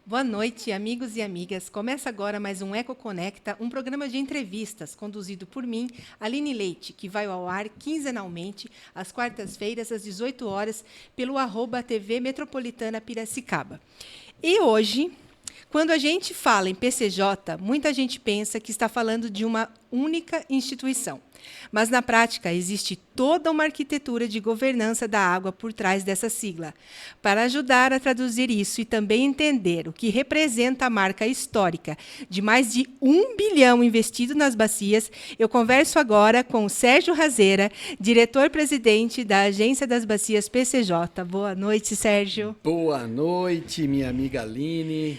Boa noite, amigos e amigas. Começa agora mais um Eco Conecta, um programa de entrevistas conduzido por mim, Aline Leite, que vai ao ar quinzenalmente, às quartas-feiras, às 18 horas, pelo @TV Metropolitana Piracicaba. E hoje, quando a gente fala em PCJ, muita gente pensa que está falando de uma única instituição. Mas, na prática, existe toda uma arquitetura de governança da água por trás dessa sigla. Para ajudar a traduzir isso e também entender o que representa a marca histórica de mais de 1 bilhão investido nas bacias, eu converso agora com o Sérgio Razeira, diretor-presidente da Agência das Bacias PCJ. Boa noite, Sérgio. Boa noite, minha amiga Aline.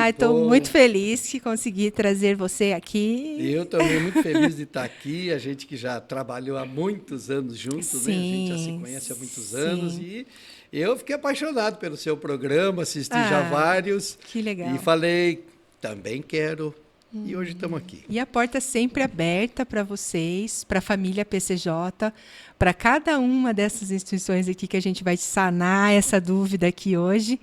Estou muito feliz que consegui trazer você aqui. Eu também muito feliz de estar aqui. A gente que já trabalhou há muitos anos juntos, sim, né? A gente já se conhece há muitos anos e eu fiquei apaixonado pelo seu programa, assisti já vários. Que legal. E falei, também quero. E hoje estamos aqui. E a porta sempre aberta para vocês, para a família PCJ, para cada uma dessas instituições aqui que a gente vai sanar essa dúvida aqui hoje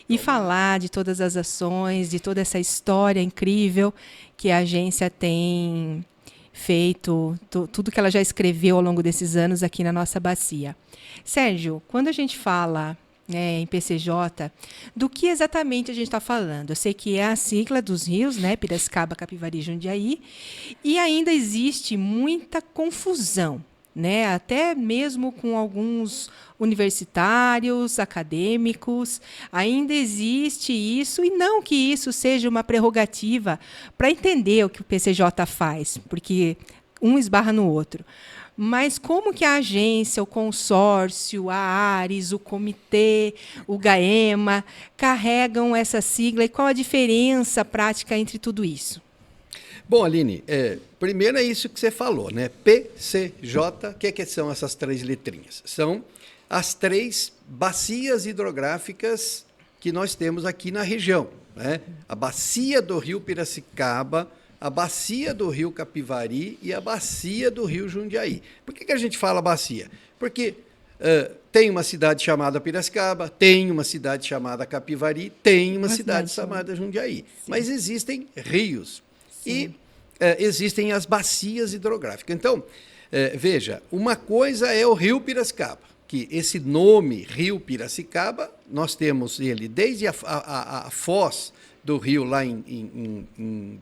e falar de todas as ações, de toda essa história incrível que a agência tem feito, tudo que ela já escreveu ao longo desses anos aqui na nossa bacia. Sérgio, quando a gente fala em PCJ, do que exatamente a gente está falando? Eu sei que é a sigla dos rios, né? Piracicaba, Capivari e Jundiaí, e ainda existe muita confusão, né? Até mesmo com alguns universitários, acadêmicos, ainda existe isso, e não que isso seja uma prerrogativa para entender o que o PCJ faz, porque um esbarra no outro. Mas como que a agência, o consórcio, a ARES, o comitê, o GAEMA, carregam essa sigla e qual a diferença prática entre tudo isso? Bom, Aline, primeiro é isso que você falou, né? PCJ, o que são essas três letrinhas? São as três bacias hidrográficas que nós temos aqui na região, né? A bacia do rio Piracicaba, a bacia do rio Capivari e a bacia do rio Jundiaí. Por que a gente fala bacia? Porque tem uma cidade chamada Piracicaba, tem uma cidade chamada Capivari, tem uma cidade chamada Jundiaí. Sim. Mas existem rios. Sim. E existem as bacias hidrográficas. Então, veja, uma coisa é o rio Piracicaba, que esse nome, Rio Piracicaba, nós temos ele desde a foz do rio lá em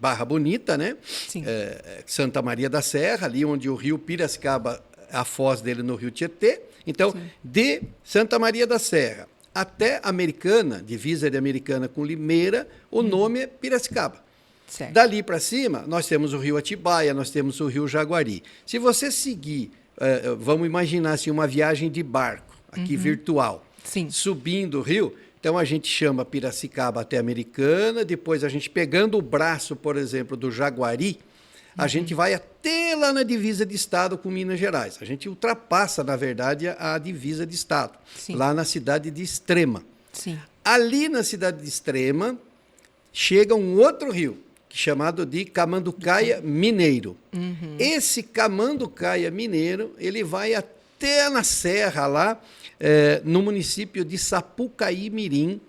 Barra Bonita, né? Santa Maria da Serra, ali onde o rio Piracicaba, a foz dele no rio Tietê. Então, de Santa Maria da Serra até Americana, divisa de Americana com Limeira, o nome é Piracicaba. Certo. Dali para cima, nós temos o rio Atibaia, nós temos o rio Jaguari. Se você seguir, vamos imaginar assim, uma viagem de barco, aqui virtual, subindo o rio. Então, a gente chama Piracicaba até Americana, depois a gente pegando o braço, por exemplo, do Jaguari, a gente vai até lá na divisa de estado com Minas Gerais. A gente ultrapassa, na verdade, a divisa de estado, lá na cidade de Extrema. Ali na cidade de Extrema, chega um outro rio, chamado de Camanducaia Mineiro. Esse Camanducaia Mineiro, ele vai até na serra lá, no município de Sapucaí Mirim,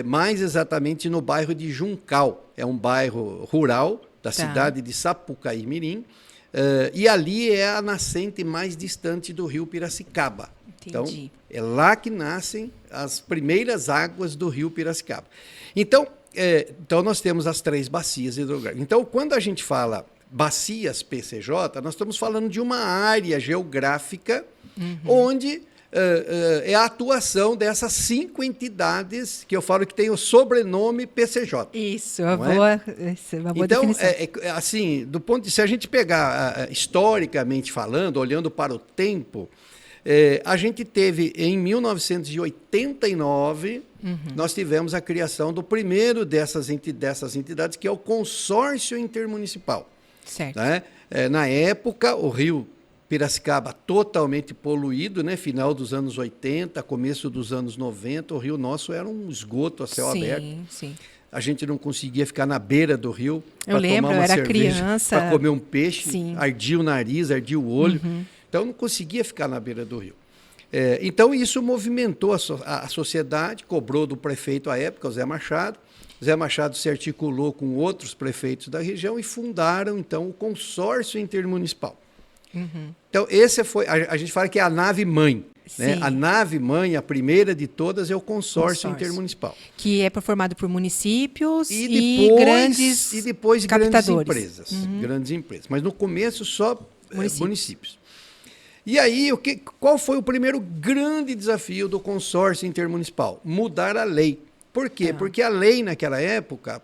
mais exatamente no bairro de Juncal. É um bairro rural da cidade de Sapucaí Mirim, e ali é a nascente mais distante do rio Piracicaba. Entendi. Então, é lá que nascem as primeiras águas do rio Piracicaba. Então, nós temos as três bacias hidrográficas. Então, quando a gente fala bacias PCJ, nós estamos falando de uma área geográfica onde é a atuação dessas 5 entidades que eu falo que tem o sobrenome PCJ. Isso, uma boa então, definição. assim, do ponto de se a gente pegar historicamente falando, olhando para o tempo, a gente teve em 1989, nós tivemos a criação do primeiro dessas entidades, que é o Consórcio Intermunicipal. Certo. Né? Na época, o rio Piracicaba totalmente poluído, né? Final dos anos 80, começo dos anos 90, o rio nosso era um esgoto a céu aberto. Sim. A gente não conseguia ficar na beira do rio para tomar uma cerveja, para comer um peixe, ardia o nariz, ardia o olho. Então, não conseguia ficar na beira do rio. Então, isso movimentou a sociedade, cobrou do prefeito à época, o Zé Machado, Zé Machado se articulou com outros prefeitos da região e fundaram, então, o consórcio intermunicipal. Então, esse foi, a gente fala que é a nave-mãe. Né? A nave-mãe, a primeira de todas, é o consórcio intermunicipal. Que é formado por municípios e depois grandes empresas. Grandes empresas. Mas no começo só municípios. E aí, qual foi o primeiro grande desafio do consórcio intermunicipal? Mudar a lei. Por quê? Porque a lei, naquela época,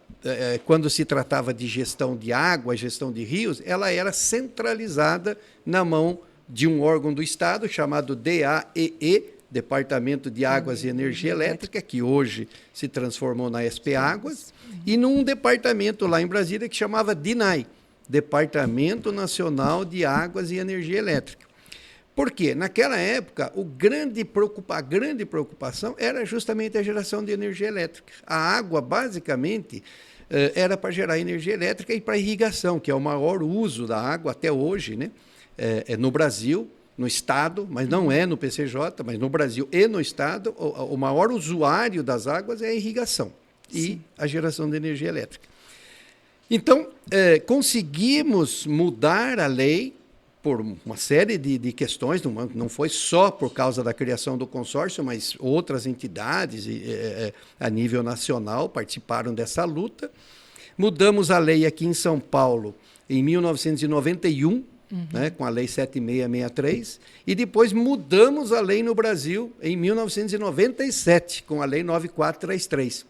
quando se tratava de gestão de água, gestão de rios, ela era centralizada na mão de um órgão do Estado chamado DAEE, Departamento de Águas e Energia Elétrica, que hoje se transformou na SP Águas, e num departamento lá em Brasília que chamava DINAI, Departamento Nacional de Águas e Energia Elétrica. Por quê? Naquela época, a grande preocupação era justamente a geração de energia elétrica. A água, basicamente, era para gerar energia elétrica e para irrigação, que é o maior uso da água até hoje, né? No Brasil, no Estado, mas não é no PCJ, mas no Brasil e no Estado, o maior usuário das águas é a irrigação e a geração de energia elétrica. Então, conseguimos mudar a lei por uma série de questões, não foi só por causa da criação do consórcio, mas outras entidades a nível nacional participaram dessa luta. Mudamos a lei aqui em São Paulo em 1991, né, com a Lei 7663, e depois mudamos a lei no Brasil em 1997, com a Lei 9433.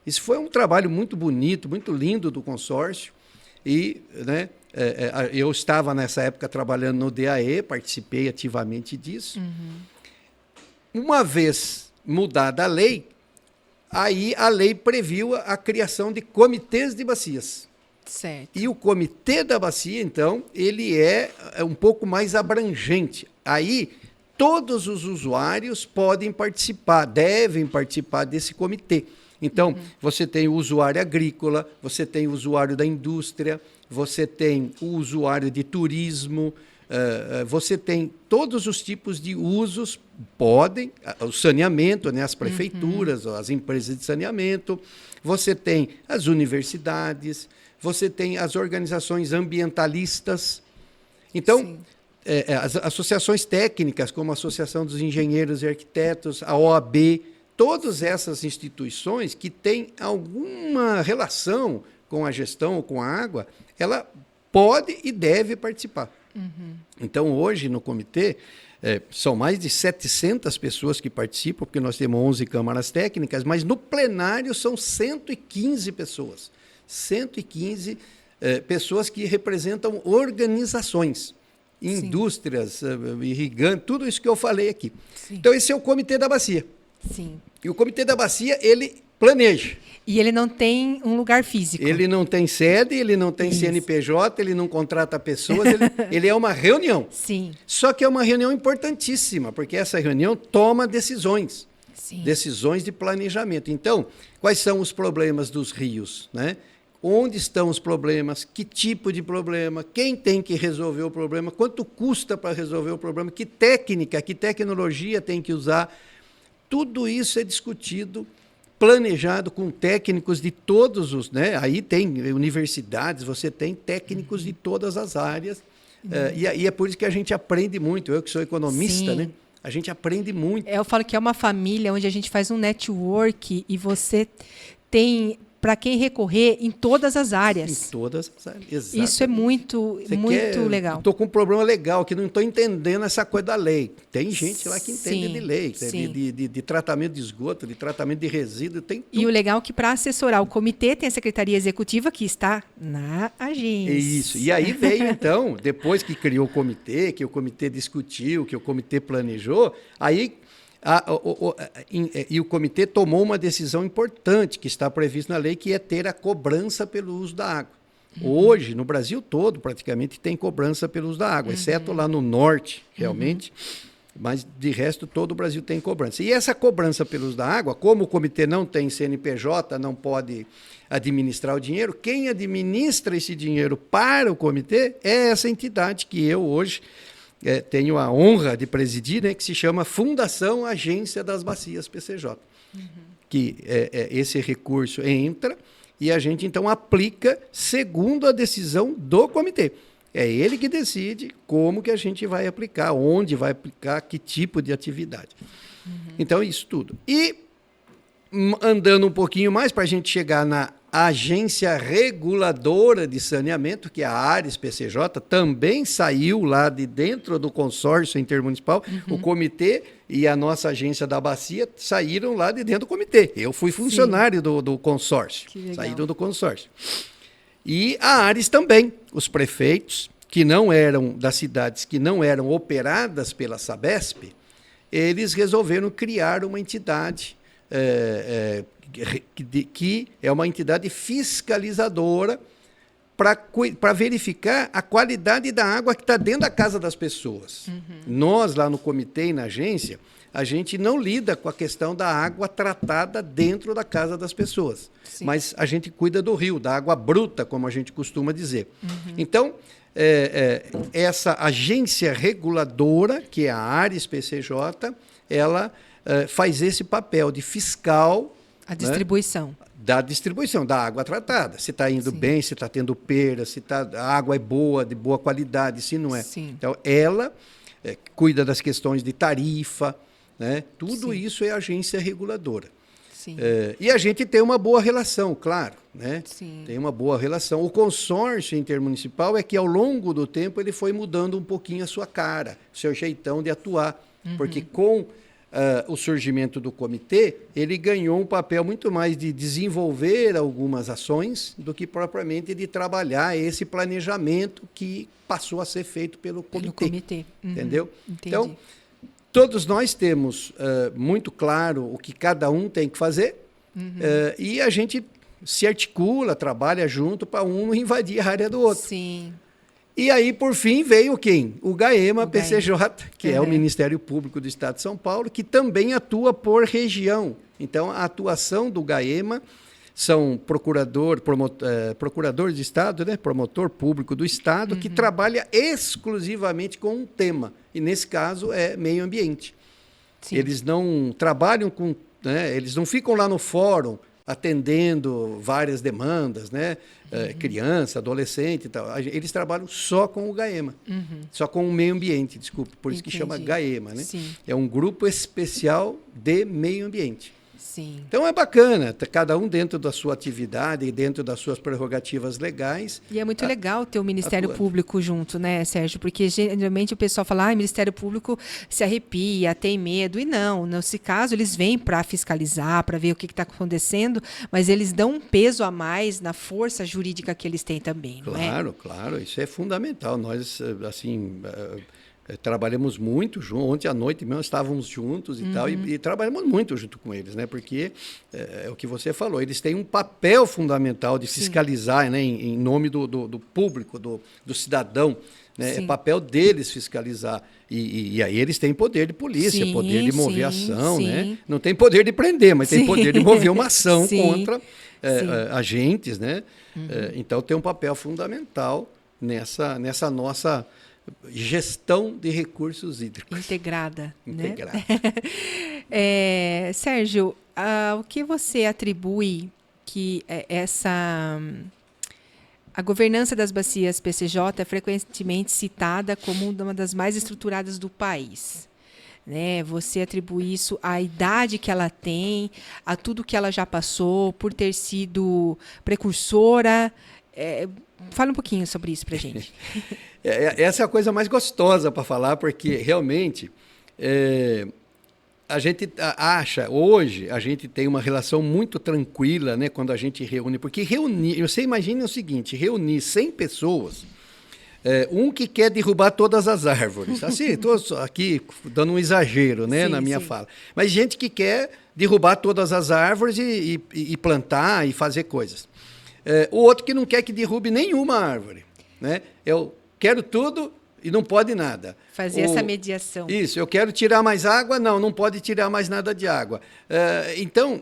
Isso foi um trabalho muito bonito, muito lindo do consórcio, e, né, eu estava nessa época trabalhando no DAE, participei ativamente disso. Uma vez mudada a lei, aí a lei previu a criação de comitês de bacias. Certo. E o comitê da bacia, então, ele é um pouco mais abrangente. Aí, todos os usuários podem participar, devem participar desse comitê. Então, você tem o usuário agrícola, você tem o usuário da indústria, você tem o usuário de turismo, você tem todos os tipos de usos, o saneamento, né, as prefeituras, as empresas de saneamento, você tem as universidades, você tem as organizações ambientalistas. Então, as associações técnicas, como a Associação dos Engenheiros e Arquitetos, a OAB, todas essas instituições que têm alguma relação com a gestão ou com a água, ela pode e deve participar. Então, hoje, no comitê, são mais de 700 pessoas que participam, porque nós temos 11 câmaras técnicas, mas no plenário são 115 pessoas. 115 pessoas que representam organizações, indústrias, irrigantes, tudo isso que eu falei aqui. Então, esse é o Comitê da Bacia. E o Comitê da Bacia, ele planeja. E ele não tem um lugar físico. Ele não tem sede, ele não tem CNPJ, ele não contrata pessoas, ele é uma reunião. Só que é uma reunião importantíssima, porque essa reunião toma decisões. Decisões de planejamento. Então, quais são os problemas dos rios, né? Onde estão os problemas? Que tipo de problema? Quem tem que resolver o problema? Quanto custa para resolver o problema? Que técnica, que tecnologia tem que usar? Tudo isso é discutido, planejado com técnicos de todos os... Né? Aí tem universidades, você tem técnicos de todas as áreas. E é por isso que a gente aprende muito. Eu que sou economista, né? A gente aprende muito. Eu falo que é uma família onde a gente faz um network e você tem para quem recorrer em todas as áreas. Em todas as áreas, exatamente. Isso é muito legal. Estou com um problema legal, que não estou entendendo essa coisa da lei. Tem gente lá que entende de lei, de tratamento de esgoto, de tratamento de resíduo, tem tudo. E o legal é que para assessorar o comitê tem a Secretaria Executiva que está na agência. Isso. E aí veio, então, depois que criou o comitê, que o comitê discutiu, que o comitê planejou, aí... E o comitê tomou uma decisão importante que está prevista na lei, que é ter a cobrança pelo uso da água. Hoje, no Brasil todo, praticamente tem cobrança pelo uso da água, exceto lá no norte, realmente, mas de resto todo o Brasil tem cobrança. E essa cobrança pelo uso da água, como o comitê não tem CNPJ, não pode administrar o dinheiro, quem administra esse dinheiro para o comitê é essa entidade que eu hoje... tenho a honra de presidir, né, que se chama Fundação Agência das Bacias PCJ. Que esse recurso entra e a gente então aplica segundo a decisão do comitê. É ele que decide como que a gente vai aplicar, onde vai aplicar, que tipo de atividade. Então, isso tudo. E andando um pouquinho mais para a gente chegar na Agência Reguladora de Saneamento, que é a ARES PCJ, também saiu lá de dentro do consórcio intermunicipal. O comitê e a nossa agência da bacia saíram lá de dentro do comitê. Eu fui funcionário do consórcio, saíram do consórcio. E a ARES também, os prefeitos, que não eram das cidades que não eram operadas pela Sabesp, eles resolveram criar uma entidade que é uma entidade fiscalizadora para verificar a qualidade da água que está dentro da casa das pessoas. Nós, lá no comitê e na agência, a gente não lida com a questão da água tratada dentro da casa das pessoas. Sim. Mas a gente cuida do rio, da água bruta, como a gente costuma dizer. Então, essa agência reguladora, que é a ARES PCJ, ela faz esse papel de fiscal. A distribuição. Né, da distribuição da água tratada. Se está indo bem, se está tendo perda, se a água é boa, de boa qualidade, se não é. Sim. Então, ela cuida das questões de tarifa, né? Tudo isso é agência reguladora. Sim. E a gente tem uma boa relação, claro. Né? Sim. Tem uma boa relação. O consórcio intermunicipal é que, ao longo do tempo, ele foi mudando um pouquinho a sua cara, o seu jeitão de atuar. Porque com o surgimento do comitê, ele ganhou um papel muito mais de desenvolver algumas ações do que propriamente de trabalhar esse planejamento que passou a ser feito pelo comitê. Entendeu? Entendi. Então, todos nós temos muito claro o que cada um tem que fazer e a gente se articula, trabalha junto para um não invadir a área do outro. Sim. E aí, por fim, veio quem? O GAEMA PCJ, que é o Ministério Público do Estado de São Paulo, que também atua por região. Então, a atuação do GAEMA são procurador de Estado, né? Promotor público do Estado, que trabalha exclusivamente com um tema. E, nesse caso, é meio ambiente. Sim. Eles não trabalham com... Né? Eles não ficam lá no fórum atendendo várias demandas, né? Criança, adolescente e tal. Eles trabalham só com o GAEMA, só com o meio ambiente, desculpe, por isso que chama GAEMA, né? É um grupo especial de meio ambiente. Sim. Então é bacana, cada um dentro da sua atividade e dentro das suas prerrogativas legais. E é muito legal ter o Ministério Público junto, né, Sérgio? Porque geralmente o pessoal fala, Ministério Público se arrepia, tem medo. E não, nesse caso eles vêm para fiscalizar, para ver o que está acontecendo, mas eles dão um peso a mais na força jurídica que eles têm também, não é? Claro, isso é fundamental. Nós, assim... trabalhamos muito juntos, ontem à noite mesmo estávamos juntos e tal, e trabalhamos muito junto com eles, né? Porque é o que você falou, eles têm um papel fundamental de fiscalizar, né? Em nome do público, do cidadão, né? É papel deles fiscalizar, e aí eles têm poder de polícia, poder de mover ação, né? Não tem poder de prender, mas tem poder de mover uma ação contra agentes, né? Então tem um papel fundamental nessa nossa gestão de recursos hídricos. Integrada. Né? Sérgio, o que você atribui que a governança das bacias PCJ é frequentemente citada como uma das mais estruturadas do país? Né? Você atribui isso à idade que ela tem, a tudo que ela já passou, por ter sido precursora. Fala um pouquinho sobre isso para a gente. Essa é a coisa mais gostosa para falar, porque realmente a gente acha, hoje, a gente tem uma relação muito tranquila, né, quando a gente reúne, porque você imagina o seguinte, reunir 100 pessoas, um que quer derrubar todas as árvores, assim, estou aqui dando um exagero, né, na minha fala, mas gente que quer derrubar todas as árvores e plantar e fazer coisas. O outro que não quer que derrube nenhuma árvore, né? Eu quero tudo e não pode nada. Fazer essa mediação. Isso, eu quero tirar mais água, não pode tirar mais nada de água. Então,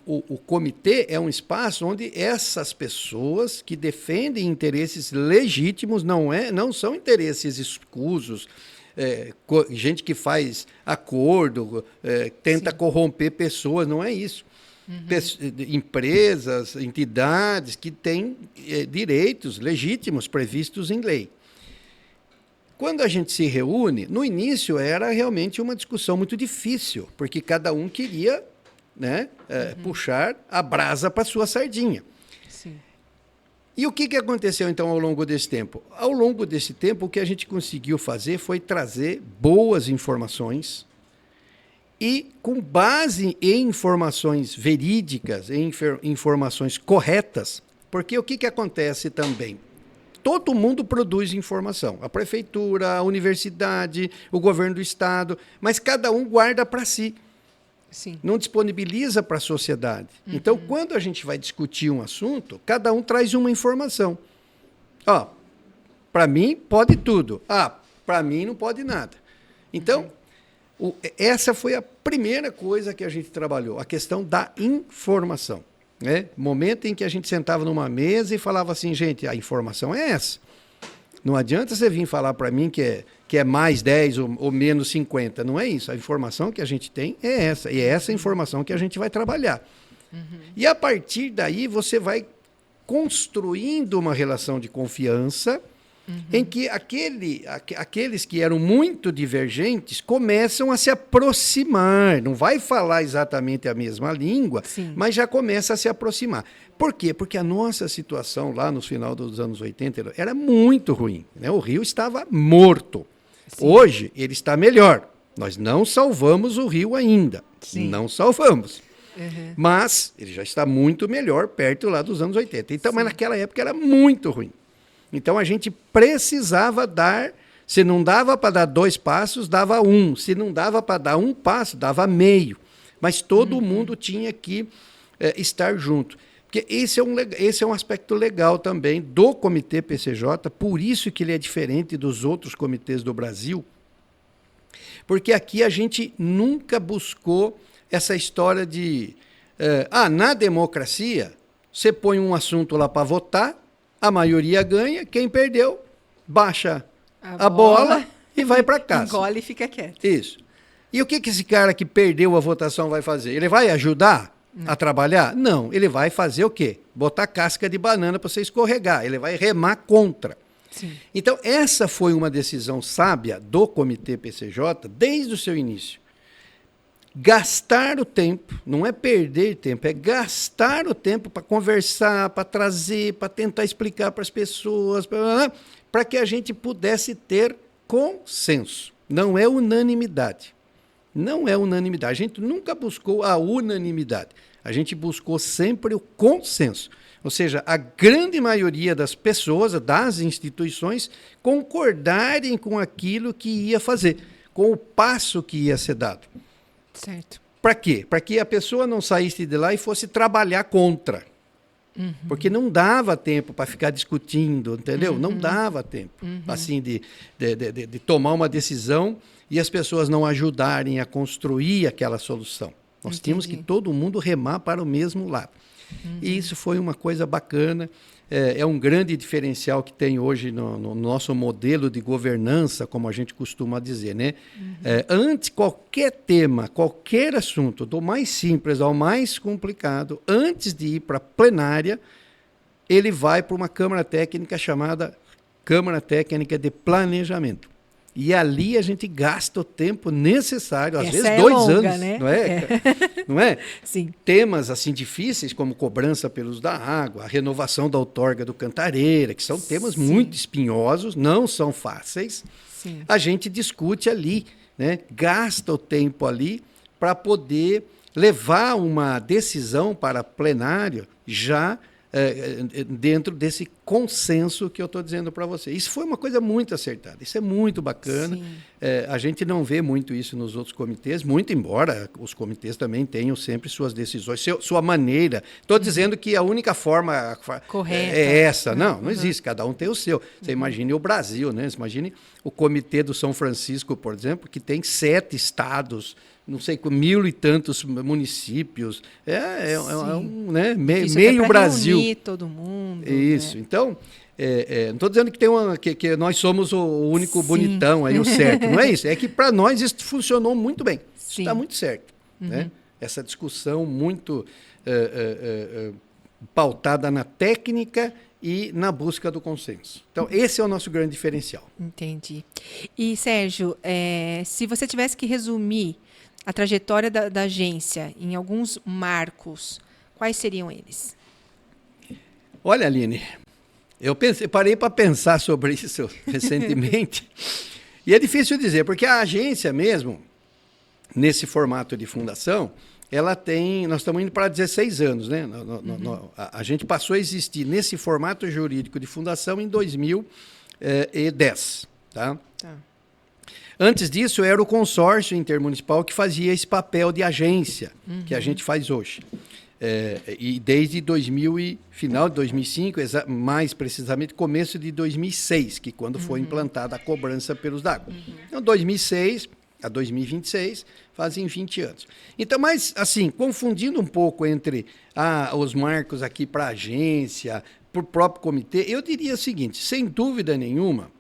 o comitê é um espaço onde essas pessoas que defendem interesses legítimos, não são interesses escusos, gente que faz acordo, tenta corromper pessoas, não é isso. empresas, entidades que têm direitos legítimos previstos em lei. Quando a gente se reúne, no início era realmente uma discussão muito difícil, porque cada um queria, né, puxar a brasa para sua sardinha. Sim. E o que aconteceu, então, ao longo desse tempo? Ao longo desse tempo, o que a gente conseguiu fazer foi trazer boas informações e, com base em informações verídicas, em informações corretas, porque o que acontece também? Todo mundo produz informação, a prefeitura, a universidade, o governo do estado, mas cada um guarda para si. Sim. Não disponibiliza para a sociedade. Então, quando a gente vai discutir um assunto, cada um traz uma informação. Ó, para mim pode tudo. Para mim não pode nada. Então, essa foi a primeira coisa que a gente trabalhou, a questão da informação. Né? Momento em que a gente sentava numa mesa e falava assim, gente, a informação é essa. Não adianta você vir falar para mim que é mais 10 ou menos 50. Não é isso. A informação que a gente tem é essa. E é essa informação que a gente vai trabalhar. E a partir daí você vai construindo uma relação de confiança em que aqueles que eram muito divergentes começam a se aproximar. Não vai falar exatamente a mesma língua, Sim. mas já começa a se aproximar. Por quê? Porque a nossa situação lá no final dos anos 80 era muito ruim. Né? O Rio estava morto. Sim. Hoje ele está melhor. Nós não salvamos o Rio ainda. Sim. Não salvamos. Mas ele já está muito melhor perto lá dos anos 80. Então, mas naquela época era muito ruim. Então a gente precisava dar, se não dava para dar 2 passos, dava 1. Se não dava para dar 1 passo, dava meio. Mas todo mundo tinha que estar junto. Porque esse é um aspecto legal também do Comitê PCJ, por isso que ele é diferente dos outros comitês do Brasil, porque aqui a gente nunca buscou essa história de... na democracia, você põe um assunto lá para votar, a maioria ganha, quem perdeu, baixa a bola e vai para casa. Engole e fica quieto. Isso. E o que esse cara que perdeu a votação vai fazer? Ele vai ajudar a trabalhar? Não. Ele vai fazer o quê? Botar casca de banana para você escorregar. Ele vai remar contra. Sim. Então, essa foi uma decisão sábia do Comitê PCJ desde o seu início. Gastar o tempo, não é perder tempo, é gastar o tempo para conversar, para trazer, para tentar explicar para as pessoas, para que a gente pudesse ter consenso. Não é unanimidade. Não é unanimidade. A gente nunca buscou a unanimidade. A gente buscou sempre o consenso. Ou seja, a grande maioria das pessoas, das instituições, concordarem com aquilo que ia fazer, com o passo que ia ser dado. Certo. Para quê? Para que a pessoa não saísse de lá e fosse trabalhar contra. Porque não dava tempo para ficar discutindo, entendeu? Não dava tempo, assim, de tomar uma decisão e as pessoas não ajudarem a construir aquela solução. Nós tínhamos que todo mundo remar para o mesmo lado. E isso foi uma coisa bacana. É um grande diferencial que tem hoje no nosso modelo de governança, como a gente costuma dizer, né? Antes, qualquer tema, qualquer assunto, do mais simples ao mais complicado, antes de ir para a plenária, ele vai para uma Câmara Técnica chamada Câmara Técnica de Planejamento. E ali a gente gasta o tempo necessário, às vezes 2 anos, né? Não é? Não é? Sim. Temas assim difíceis como cobrança pelo uso da água, a renovação da outorga do Cantareira, que são temas muito espinhosos, não são fáceis. Sim. A gente discute ali, né? Gasta o tempo ali para poder levar uma decisão para plenário já dentro desse consenso que eu estou dizendo para você. Isso foi uma coisa muito acertada, isso é muito bacana. A gente não vê muito isso nos outros comitês, muito embora os comitês também tenham sempre suas decisões, sua maneira. Estou dizendo que a única forma correta é essa. Não existe, cada um tem o seu. Você imagine o Brasil, né? Você imagine o Comitê do São Francisco, por exemplo, que tem 7 estados, não sei, com 1.000 e tantos municípios, né? meio Brasil. Reunir todo mundo. Isso. Né? Então, não estou dizendo que nós somos o único bonitão, aí o certo. Não é isso. É que para nós isso funcionou muito bem. Isso está muito certo. Né? Essa discussão muito pautada na técnica e na busca do consenso. Então, esse é o nosso grande diferencial. Entendi. E, Sérgio, se você tivesse que resumir a trajetória da agência em alguns marcos, quais seriam eles? Olha, Aline, eu parei para pensar sobre isso recentemente, e é difícil dizer, porque a agência mesmo, nesse formato de fundação, nós estamos indo para 16 anos, né? A gente passou a existir nesse formato jurídico de fundação em 2010, tá? Antes disso, era o consórcio intermunicipal que fazia esse papel de agência que a gente faz hoje. E desde final de 2005, mais precisamente começo de 2006, que quando foi implantada a cobrança pelos DAGO. Então, 2006 a 2026, fazem 20 anos. Então, mas assim, confundindo um pouco entre os marcos aqui para a agência, para o próprio comitê, eu diria o seguinte, sem dúvida nenhuma,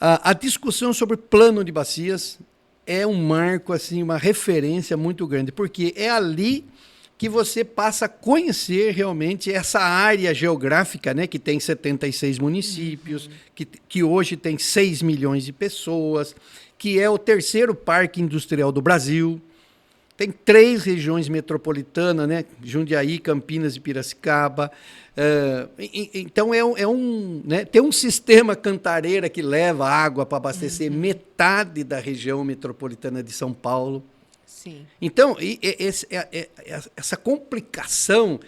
a discussão sobre plano de bacias é um marco, assim, uma referência muito grande, porque é ali que você passa a conhecer realmente essa área geográfica, né, que tem 76 municípios, que hoje tem 6 milhões de pessoas, que é o terceiro parque industrial do Brasil. Tem 3 regiões metropolitanas, né, Jundiaí, Campinas e Piracicaba. Então, né, tem um sistema Cantareira que leva água para abastecer metade da região metropolitana de São Paulo. Sim. Então, essa complicação,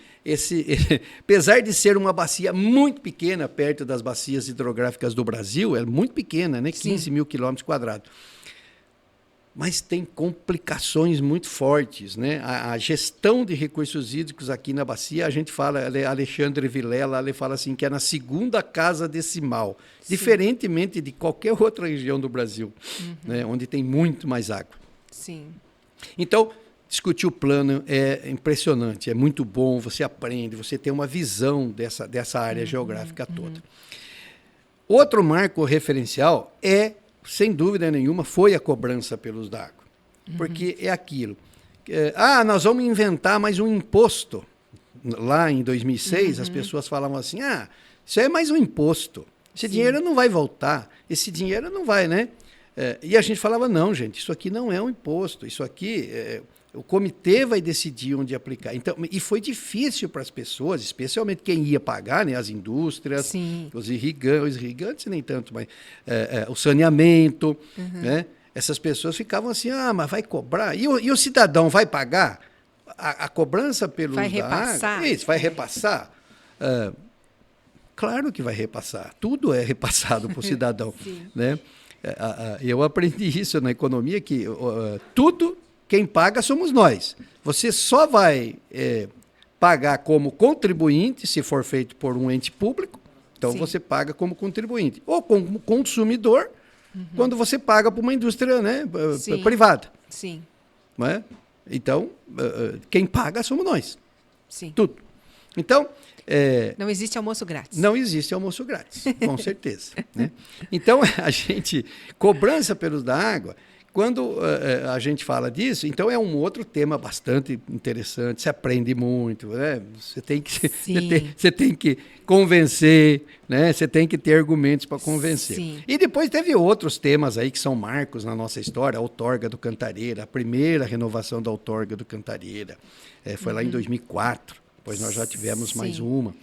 apesar de ser uma bacia muito pequena, perto das bacias hidrográficas do Brasil, é muito pequena, né? 15 mil quilômetros quadrados. Mas tem complicações muito fortes, né? A gestão de recursos hídricos aqui na bacia, a gente fala, Alexandre Vilela, ele fala assim, que é na segunda casa decimal, diferentemente de qualquer outra região do Brasil, né? Onde tem muito mais água. Sim. Então, discutir o plano é impressionante, é muito bom, você aprende, você tem uma visão dessa área geográfica toda. Outro marco referencial sem dúvida nenhuma, foi a cobrança pelos DAGO. Porque é aquilo. Nós vamos inventar mais um imposto. Lá em 2006, as pessoas falavam assim, isso é mais um imposto. Esse dinheiro não vai voltar, esse dinheiro não vai, né? E a gente falava, não, gente, isso aqui não é um imposto, isso aqui, o comitê vai decidir onde aplicar. Então, e foi difícil para as pessoas, especialmente quem ia pagar, né, as indústrias, os irrigantes nem tanto, mas o saneamento, né? Essas pessoas ficavam assim, mas vai cobrar? E o cidadão vai pagar? A cobrança pelo vai repassar? Isso, vai repassar? Claro que vai repassar. Tudo é repassado para o cidadão, né? Eu aprendi isso na economia, que tudo quem paga somos nós. Você só vai pagar como contribuinte, se for feito por um ente público, então você paga como contribuinte. Ou como consumidor, quando você paga para uma indústria, né, privada. Sim. Não é? Então, quem paga somos nós. Sim. Tudo. Então, não existe almoço grátis. Não existe almoço grátis, com certeza. Né? Então, cobrança pelos da água, quando a gente fala disso, então é um outro tema bastante interessante, você aprende muito, né? Você tem que convencer, né? Você tem que ter argumentos para convencer. Sim. E depois teve outros temas aí que são marcos na nossa história, a outorga do Cantareira, a primeira renovação da outorga do Cantareira, foi lá em 2004. Depois nós já tivemos mais uma.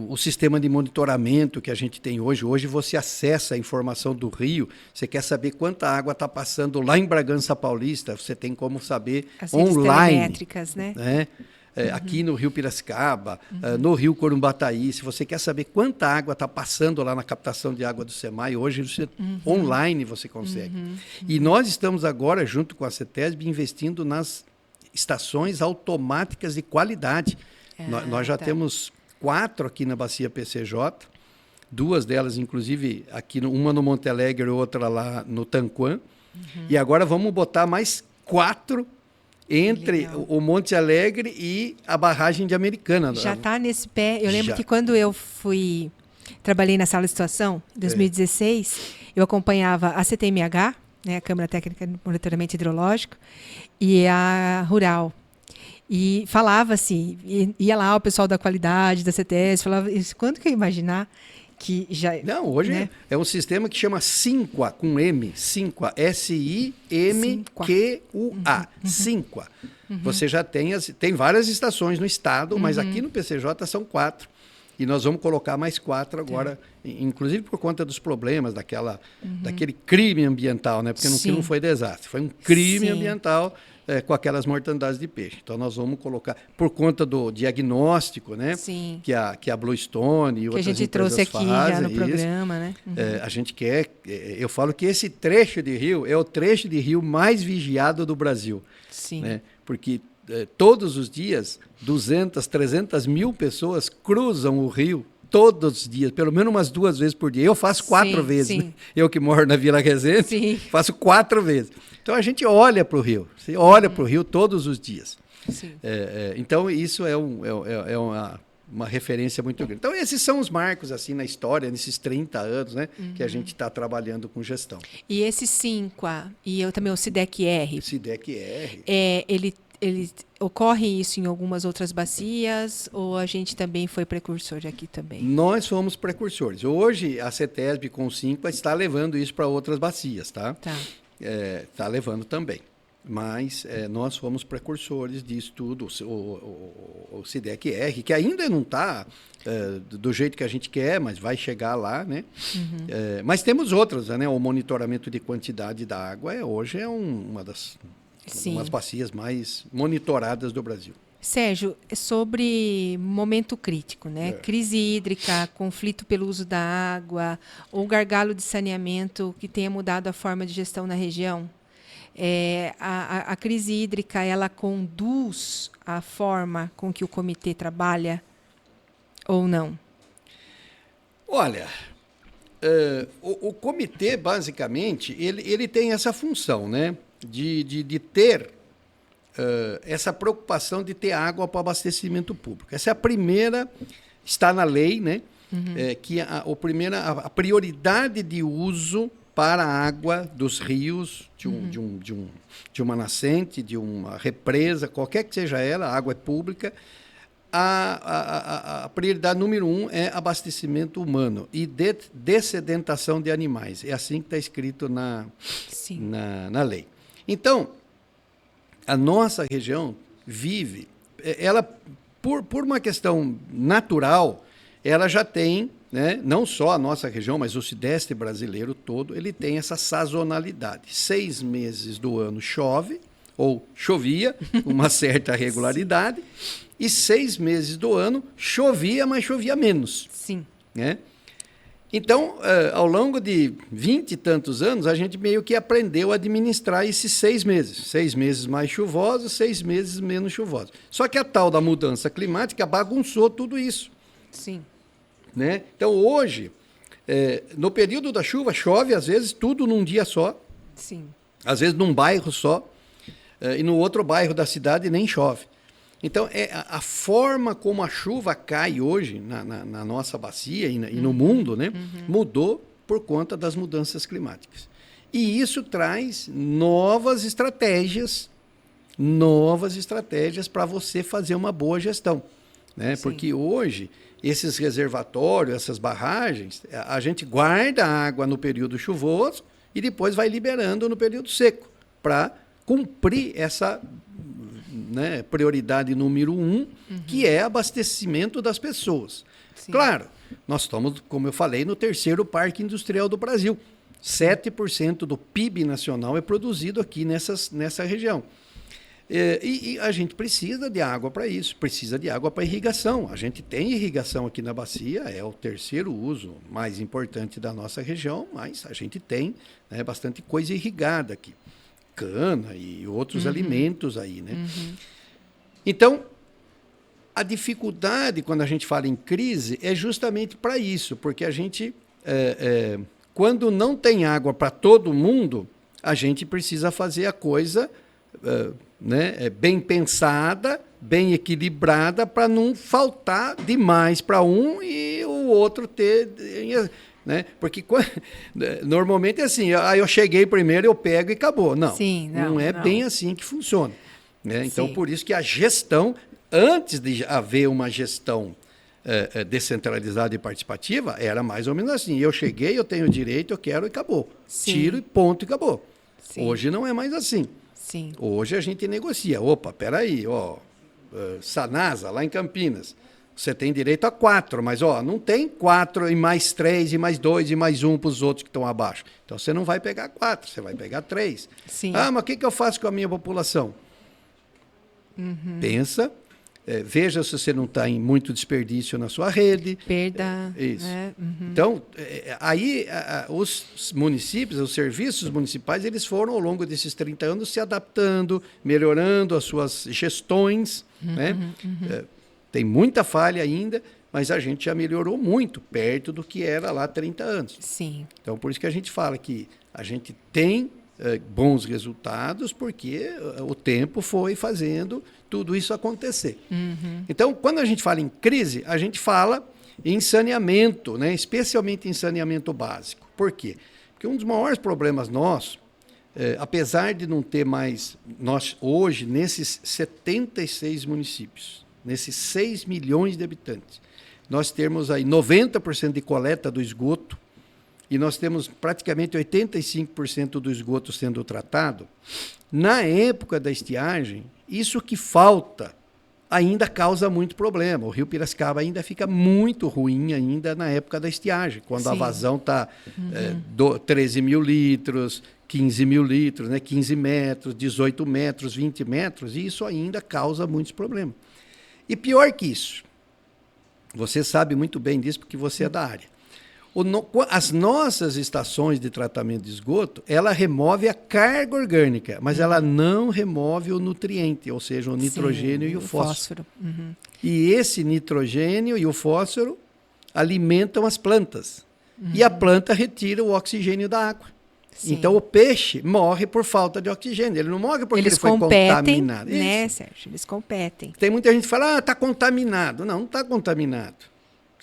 O sistema de monitoramento que a gente tem hoje. Hoje você acessa a informação do rio, você quer saber quanta água está passando lá em Bragança Paulista, você tem como saber as online. Telemétricas, né? Aqui no Rio Piracicaba, no Rio Corumbataí, se você quer saber quanta água está passando lá na captação de água do SEMAI, hoje online você consegue. E nós estamos agora, junto com a CETESB, investindo nas estações automáticas de qualidade. Nós já temos 4 aqui na Bacia PCJ, 2 delas, inclusive, aqui uma no Monte Alegre e outra lá no Tanquã. E agora vamos botar mais 4 entre o Monte Alegre e a barragem de Americana. Já está nesse pé. Eu lembro que quando eu trabalhei na sala de situação, em 2016, eu acompanhava a CTMH, né, a Câmara Técnica de Monitoramento Hidrológico, e a Rural. E falava-se, ia lá o pessoal da qualidade, da CTS, falava isso. Quando que eu ia imaginar que já... Não, hoje né? é um sistema que chama Sinqua, com M, Sinqua, S-I-M-Q-U-A, Sinqua. Você já tem várias estações no estado, mas aqui no PCJ são 4. E nós vamos colocar mais 4 agora, inclusive por conta dos problemas daquele crime ambiental, né? Porque não foi desastre, foi um crime ambiental com aquelas mortandades de peixe. Então nós vamos colocar, por conta do diagnóstico, né? Sim. Que a Bluestone e outras empresas trouxe aqui fazem, já no programa, né? a gente quer, eu falo que esse trecho de rio é o trecho de rio mais vigiado do Brasil. Sim. Né? Porque todos os dias, 200, 300 mil pessoas cruzam o rio todos os dias, pelo menos umas 2 vezes por dia. Eu faço 4 vezes. Né? Eu que moro na Vila Resende, faço 4 vezes. Então, a gente olha para o rio. Você olha para o rio todos os dias. Então, isso é uma referência muito grande. Então, esses são os marcos assim na história, nesses 30 anos, né, que a gente está trabalhando com gestão. E esse Sinqua, e também o SIDEC-R. SIDEC-R. Ele ocorre isso em algumas outras bacias, ou a gente também foi precursor aqui também? Nós fomos precursores. Hoje, a CETESB com o Sinqua está levando isso para outras bacias, tá? Está levando também. Mas nós fomos precursores disso tudo. O SIDEC-R, que ainda não está do jeito que a gente quer, mas vai chegar lá, né? Mas temos outras, né? O monitoramento de quantidade da água hoje é uma das bacias mais monitoradas do Brasil. Sérgio, sobre momento crítico, né? Crise hídrica, conflito pelo uso da água, ou gargalo de saneamento que tenha mudado a forma de gestão na região. A crise hídrica, ela conduz a forma com que o comitê trabalha ou não? Olha, o comitê, basicamente, ele tem essa função, né? De ter essa preocupação de ter água para abastecimento público. Essa é a primeira, está na lei, né? Que a prioridade de uso para a água dos rios, de uma nascente, de uma represa, qualquer que seja ela, a água é pública. A prioridade número 1 é abastecimento humano e dessedentação de animais. É assim que está escrito na lei. Então, a nossa região vive, ela, por uma questão natural, ela já tem, né, não só a nossa região, mas o Sudeste brasileiro todo, ele tem essa sazonalidade. 6 meses do ano chove, ou chovia, com uma certa regularidade, e 6 meses do ano chovia, mas chovia menos. Sim. Né? Então, ao longo de 20 e tantos anos, a gente meio que aprendeu a administrar esses 6 meses. 6 meses mais chuvosos, 6 meses menos chuvosos. Só que a tal da mudança climática bagunçou tudo isso. Sim. Né? Então, hoje, no período da chuva, chove, às vezes, tudo num dia só. Sim. Às vezes, num bairro só. E no outro bairro da cidade nem chove. Então, a forma como a chuva cai hoje na nossa bacia e no mundo, né, mudou por conta das mudanças climáticas. E isso traz novas estratégias para você fazer uma boa gestão. Né? Porque hoje, esses reservatórios, essas barragens, a gente guarda a água no período chuvoso e depois vai liberando no período seco, para cumprir essa... né, prioridade número 1, que é abastecimento das pessoas. Sim. Claro, nós estamos, como eu falei, no 3º parque industrial do Brasil. 7% do PIB nacional é produzido aqui nessa região. E a gente precisa de água para isso, precisa de água para irrigação. A gente tem irrigação aqui na bacia, é o 3º uso mais importante da nossa região, mas a gente tem, né, bastante coisa irrigada aqui. Cana e outros alimentos aí, né? Então, a dificuldade quando a gente fala em crise é justamente para isso, porque a gente, quando não tem água para todo mundo, a gente precisa fazer a coisa né, bem pensada, bem equilibrada, para não faltar demais para um e o outro ter... né? Porque normalmente é assim, eu cheguei primeiro, eu pego e acabou. Não, Sim, não é bem assim que funciona. Né? Então, Sim. por isso que a gestão, antes de haver uma gestão descentralizada e participativa, era mais ou menos assim. Eu cheguei, eu tenho direito, eu quero e acabou. Sim. Tiro e ponto e acabou. Sim. Hoje não é mais assim. Sim. Hoje a gente negocia. Opa, peraí, Sanasa, lá em Campinas, você tem direito a 4, mas não tem 4 e mais 3 e mais 2 e mais 1 para os outros que estão abaixo. Então você não vai pegar 4, você vai pegar 3. Sim. Ah, mas o que eu faço com a minha população? Pensa, veja se você não está em muito desperdício na sua rede. Perda. Isso. Né? Então, aí os municípios, os serviços municipais, eles foram ao longo desses 30 anos se adaptando, melhorando as suas gestões. Né? Tem muita falha ainda, mas a gente já melhorou muito, perto do que era lá 30 anos. Sim. Então, por isso que a gente fala que a gente tem bons resultados, porque o tempo foi fazendo tudo isso acontecer. Então, quando a gente fala em crise, a gente fala em saneamento, né? Especialmente em saneamento básico. Por quê? Porque um dos maiores problemas nossos, apesar de não ter mais, nós hoje, nesses 76 municípios, nesses 6 milhões de habitantes, nós temos aí 90% de coleta do esgoto, e nós temos praticamente 85% do esgoto sendo tratado. Na época da estiagem, isso que falta ainda causa muito problema. O rio Piracicaba ainda fica muito ruim ainda na época da estiagem, quando a vazão está 13 mil litros, 15 mil litros, né? 15 metros, 18 metros, 20 metros, e isso ainda causa muitos problemas. E pior que isso, você sabe muito bem disso porque você é da área. As nossas estações de tratamento de esgoto, ela remove a carga orgânica, mas ela não remove o nutriente, ou seja, o nitrogênio e o fósforo. E esse nitrogênio e o fósforo alimentam as plantas. E a planta retira o oxigênio da água. Sim. Então o peixe morre por falta de oxigênio. Ele não morre porque ele foi contaminado. Né, Sérgio? Eles competem. Tem muita gente que fala, está contaminado. Não está contaminado.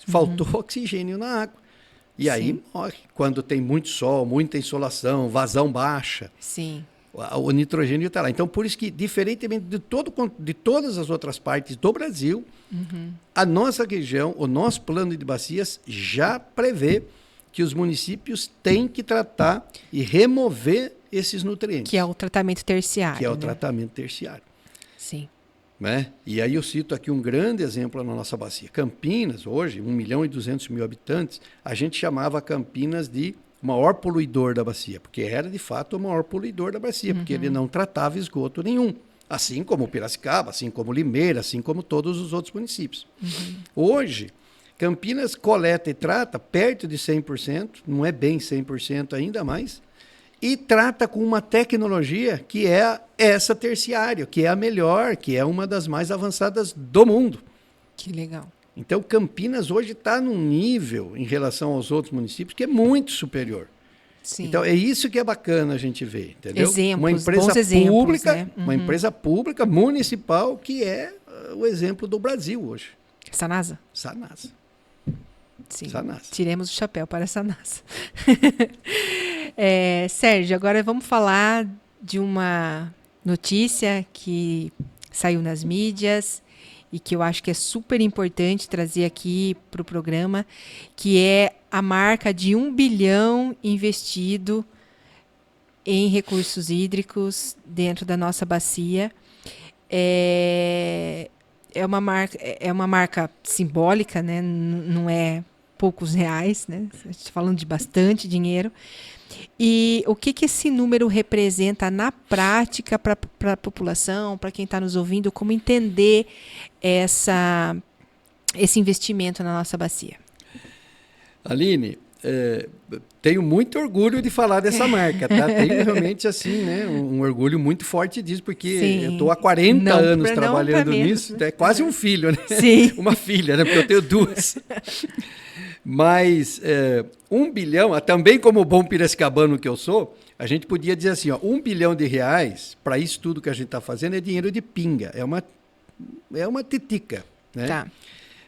Faltou oxigênio na água. E aí morre. Quando tem muito sol, muita insolação, vazão baixa. Sim. O nitrogênio está lá. Então, por isso que, diferentemente de todas as outras partes do Brasil, a nossa região, o nosso plano de bacias já prevê que os municípios têm que tratar e remover esses nutrientes. Que é o tratamento terciário. Que é o tratamento terciário. Sim. Né? E aí eu cito aqui um grande exemplo na nossa bacia. Campinas, hoje, 1.200.000 habitantes, a gente chamava Campinas de maior poluidor da bacia, porque era, de fato, o maior poluidor da bacia, porque ele não tratava esgoto nenhum. Assim como Piracicaba, assim como Limeira, assim como todos os outros municípios. Hoje, Campinas coleta e trata perto de 100%, não é bem 100% ainda mais, e trata com uma tecnologia que é essa terciária, que é a melhor, que é uma das mais avançadas do mundo. Que legal. Então, Campinas hoje está num nível, em relação aos outros municípios, que é muito superior. Sim. Então, é isso que é bacana a gente ver, entendeu? Exemplos, uma empresa bons exemplos, pública, né? uma empresa pública municipal que é o exemplo do Brasil hoje. Sanasa? Sanasa. Sim. Sanasa. Tiremos o chapéu para a Sanasa. Sérgio, agora vamos falar de uma notícia que saiu nas mídias e que eu acho que é super importante trazer aqui para o programa, que é a marca de 1 bilhão investido em recursos hídricos dentro da nossa bacia. É uma marca simbólica, né? Não é poucos reais, né? A gente está falando de bastante dinheiro. E o que esse número representa na prática para a população, para quem está nos ouvindo, como entender esse investimento na nossa bacia? Aline, tenho muito orgulho de falar dessa marca, tá? Tenho realmente assim, né, um orgulho muito forte disso, porque Sim. eu estou há 40 anos trabalhando nisso, né? É quase um filho, né? Sim. Uma filha, né? Porque eu tenho 2. Mas 1 bilhão, também como bom piracicabano que eu sou, a gente podia dizer assim, 1 bilhão de reais, para isso tudo que a gente está fazendo, é dinheiro de pinga, é uma titica, né? Tá.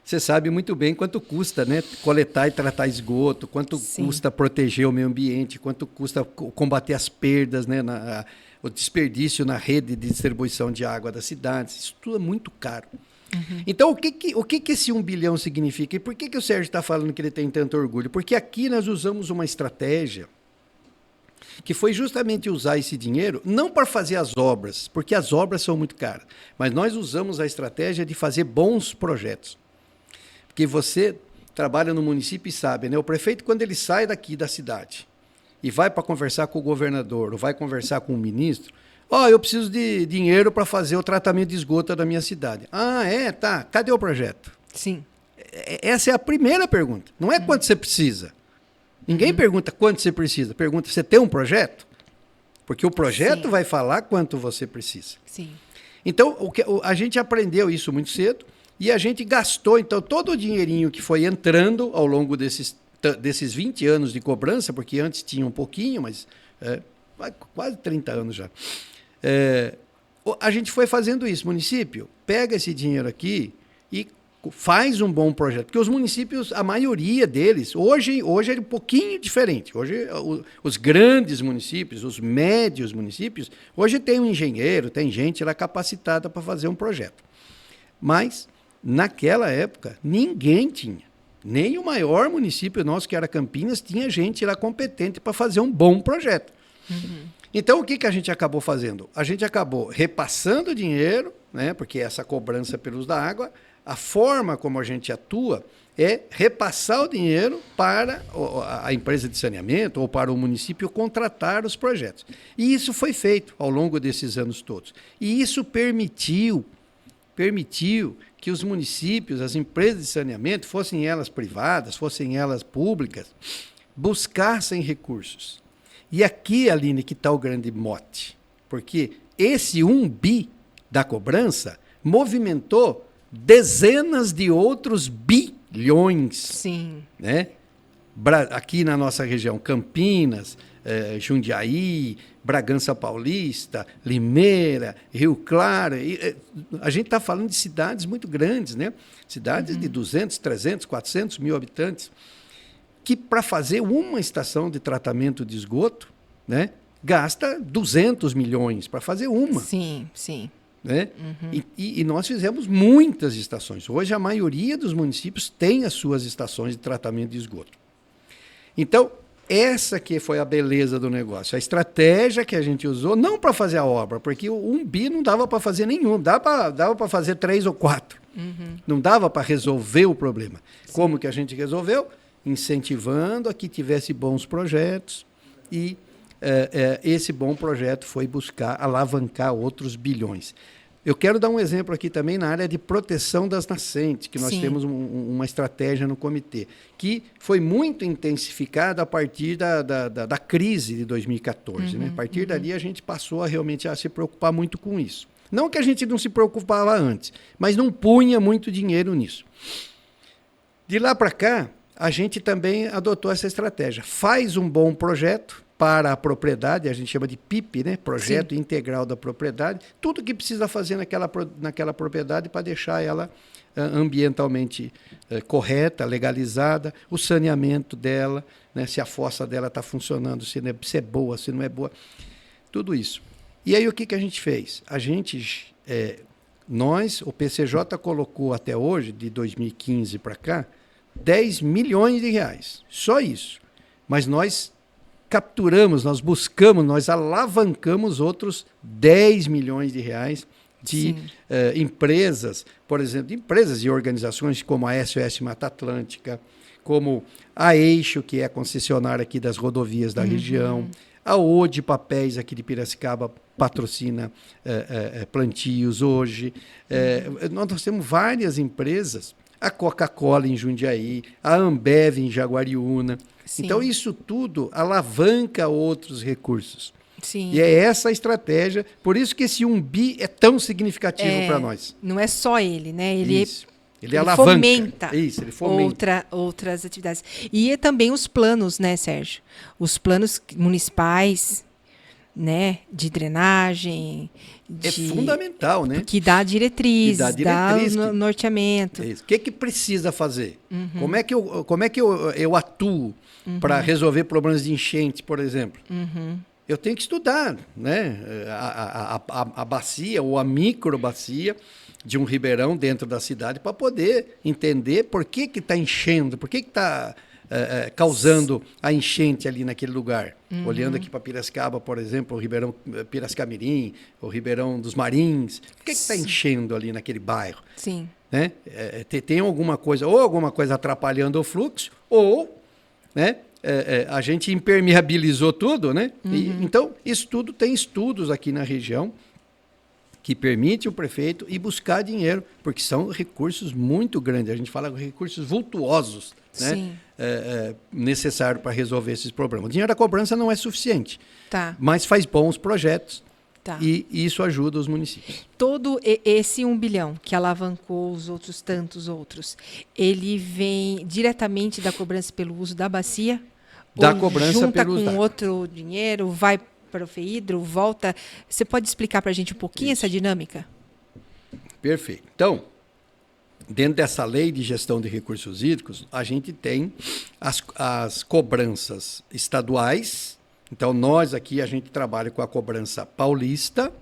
você sabe muito bem quanto custa, né, coletar e tratar esgoto, quanto Sim. custa proteger o meio ambiente, quanto custa combater as perdas, né, o desperdício na rede de distribuição de água das cidades. Isso tudo é muito caro. Então, o que esse 1 bilhão significa? E por que o Sérgio está falando que ele tem tanto orgulho? Porque aqui nós usamos uma estratégia que foi justamente usar esse dinheiro, não para fazer as obras, porque as obras são muito caras, mas nós usamos a estratégia de fazer bons projetos. Porque você trabalha no município e sabe, né? O prefeito, quando ele sai daqui da cidade e vai para conversar com o governador, ou vai conversar com o ministro, eu preciso de dinheiro para fazer o tratamento de esgoto da minha cidade. Ah, tá. Cadê o projeto? Sim. Essa é a primeira pergunta. Não é quanto você precisa. Ninguém pergunta quanto você precisa. Pergunta, você tem um projeto? Porque o projeto vai falar quanto você precisa. Sim. Então, a gente aprendeu isso muito cedo e a gente gastou, então, todo o dinheirinho que foi entrando ao longo desses 20 anos de cobrança, porque antes tinha um pouquinho, mas quase 30 anos já. A gente foi fazendo isso. Município, pega esse dinheiro aqui e faz um bom projeto. Porque os municípios, a maioria deles, hoje é um pouquinho diferente. Hoje, os grandes municípios, os médios municípios, hoje tem um engenheiro, tem gente lá capacitada para fazer um projeto. Mas, naquela época, ninguém tinha. Nem o maior município nosso, que era Campinas, tinha gente lá competente para fazer um bom projeto. Então, o que a gente acabou fazendo? A gente acabou repassando dinheiro, né, porque essa cobrança pelo uso da água, a forma como a gente atua é repassar o dinheiro para a empresa de saneamento ou para o município contratar os projetos. E isso foi feito ao longo desses anos todos. E isso permitiu que os municípios, as empresas de saneamento, fossem elas privadas, fossem elas públicas, buscassem recursos. E aqui, Aline, que está o grande mote. Porque esse 1 bi da cobrança movimentou dezenas de outros bilhões. Sim. Né? Aqui na nossa região, Campinas, Jundiaí, Bragança Paulista, Limeira, Rio Claro. A gente está falando de cidades muito grandes, né? Cidades de 200, 300, 400 mil habitantes, que para fazer uma estação de tratamento de esgoto, né, gasta 200 milhões para fazer uma. Sim, sim. Né? E nós fizemos muitas estações. Hoje a maioria dos municípios tem as suas estações de tratamento de esgoto. Então, essa que foi a beleza do negócio. A estratégia que a gente usou, não para fazer a obra, porque o 1 bi não dava para fazer nenhum, dava para fazer 3 ou 4. Não dava para resolver o problema. Sim. Como que a gente resolveu? Incentivando a que tivesse bons projetos e esse bom projeto foi buscar alavancar outros bilhões. Eu quero dar um exemplo aqui também na área de proteção das nascentes, que nós Sim. temos uma estratégia no comitê, que foi muito intensificada a partir da crise de 2014. Né? A partir dali a gente passou realmente a se preocupar muito com isso. Não que a gente não se preocupava antes, mas não punha muito dinheiro nisso. De lá para cá, a gente também adotou essa estratégia. Faz um bom projeto para a propriedade, a gente chama de PIP, né? Projeto Sim. Integral da Propriedade, tudo que precisa fazer naquela propriedade para deixar ela ambientalmente correta, legalizada, o saneamento dela, né? Se a fossa dela está funcionando, se é boa, se não é boa, tudo isso. E aí o que a gente fez? O PCJ colocou até hoje, de 2015 para cá, 10 milhões de reais, só isso. Mas nós capturamos, nós buscamos, nós alavancamos outros 10 milhões de reais de empresas, por exemplo, de empresas e organizações como a SOS Mata Atlântica, como a Eixo, que é a concessionária aqui das rodovias da região, a Ode Papéis aqui de Piracicaba patrocina plantios hoje. Nós temos várias empresas, a Coca-Cola em Jundiaí, a Ambev em Jaguariúna. Sim. Então, isso tudo alavanca outros recursos. Sim. E é essa a estratégia, por isso que esse 1 bi é tão significativo para nós. Não é só ele, né? Ele alavanca. Fomenta, isso, ele fomenta outras atividades. E também os planos, né, Sérgio? Os planos municipais, né, de drenagem, É fundamental, né? que dá diretrizes, Que dá diretriz, dá norteamento. É isso. O que precisa fazer? Como é que eu atuo para resolver problemas de enchente, por exemplo? Eu tenho que estudar, né? A bacia ou a microbacia de um ribeirão dentro da cidade para poder entender por que está enchendo, por que está causando a enchente ali naquele lugar. Olhando aqui para Piracicaba, por exemplo, o Ribeirão Piracicamirim, o Ribeirão dos Marins, por que está enchendo ali naquele bairro? Sim. Né? Tem alguma coisa, ou alguma coisa atrapalhando o fluxo, ou, né, a gente impermeabilizou tudo, né? Então, isso tudo tem estudos aqui na região que permite o prefeito ir buscar dinheiro, porque são recursos muito grandes. A gente fala de recursos vultuosos, né? Necessário para resolver esses problemas. O dinheiro da cobrança não é suficiente, mas faz bons projetos e isso ajuda os municípios. Todo esse 1 bilhão que alavancou os outros tantos outros, ele vem diretamente da cobrança pelo uso da bacia? Da ou cobrança junta pelo uso com outro dinheiro, vai para o FEIDRO, volta? Você pode explicar para a gente um pouquinho essa dinâmica? Perfeito. Então, dentro dessa lei de gestão de recursos hídricos, a gente tem as cobranças estaduais. Então, nós aqui, a gente trabalha com a cobrança paulista,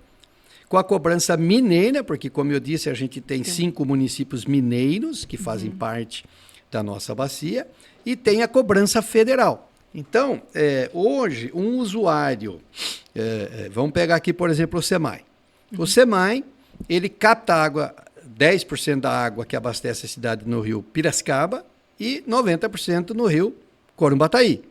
com a cobrança mineira, porque, como eu disse, a gente tem 5 municípios mineiros que fazem parte da nossa bacia, e tem a cobrança federal. Então, hoje, um usuário, vamos pegar aqui, por exemplo, o SEMAI. O SEMAI, ele capta água, 10% da água que abastece a cidade no rio Piracicaba e 90% no rio Corumbataí.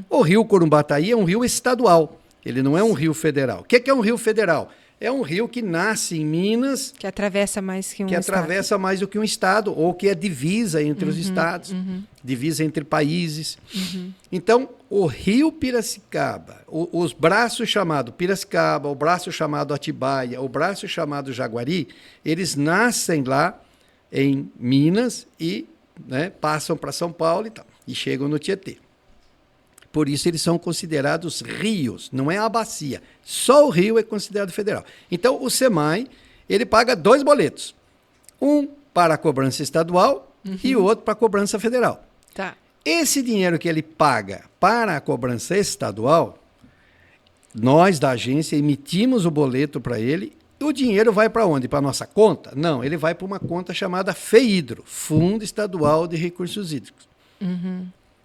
O rio Corumbataí é um rio estadual, ele não é um rio federal. O que é um rio federal? É um rio que nasce em Minas... Que atravessa mais que um estado. Que atravessa mais do que um estado, ou que é divisa entre os estados, divisa entre países. Então, o rio Piracicaba, os braços chamados Piracicaba, o braço chamado Atibaia, o braço chamado Jaguari, eles nascem lá em Minas e, né, passam para São Paulo e tal, e chegam no Tietê. Por isso eles são considerados rios, não é a bacia. Só o rio é considerado federal. Então, o SEMAI, ele paga 2 boletos. Um para a cobrança estadual e o outro para a cobrança federal. Esse dinheiro que ele paga para a cobrança estadual, nós da agência emitimos o boleto para ele. O dinheiro vai para onde? Para a nossa conta? Não, ele vai para uma conta chamada FEIDRO, Fundo Estadual de Recursos Hídricos.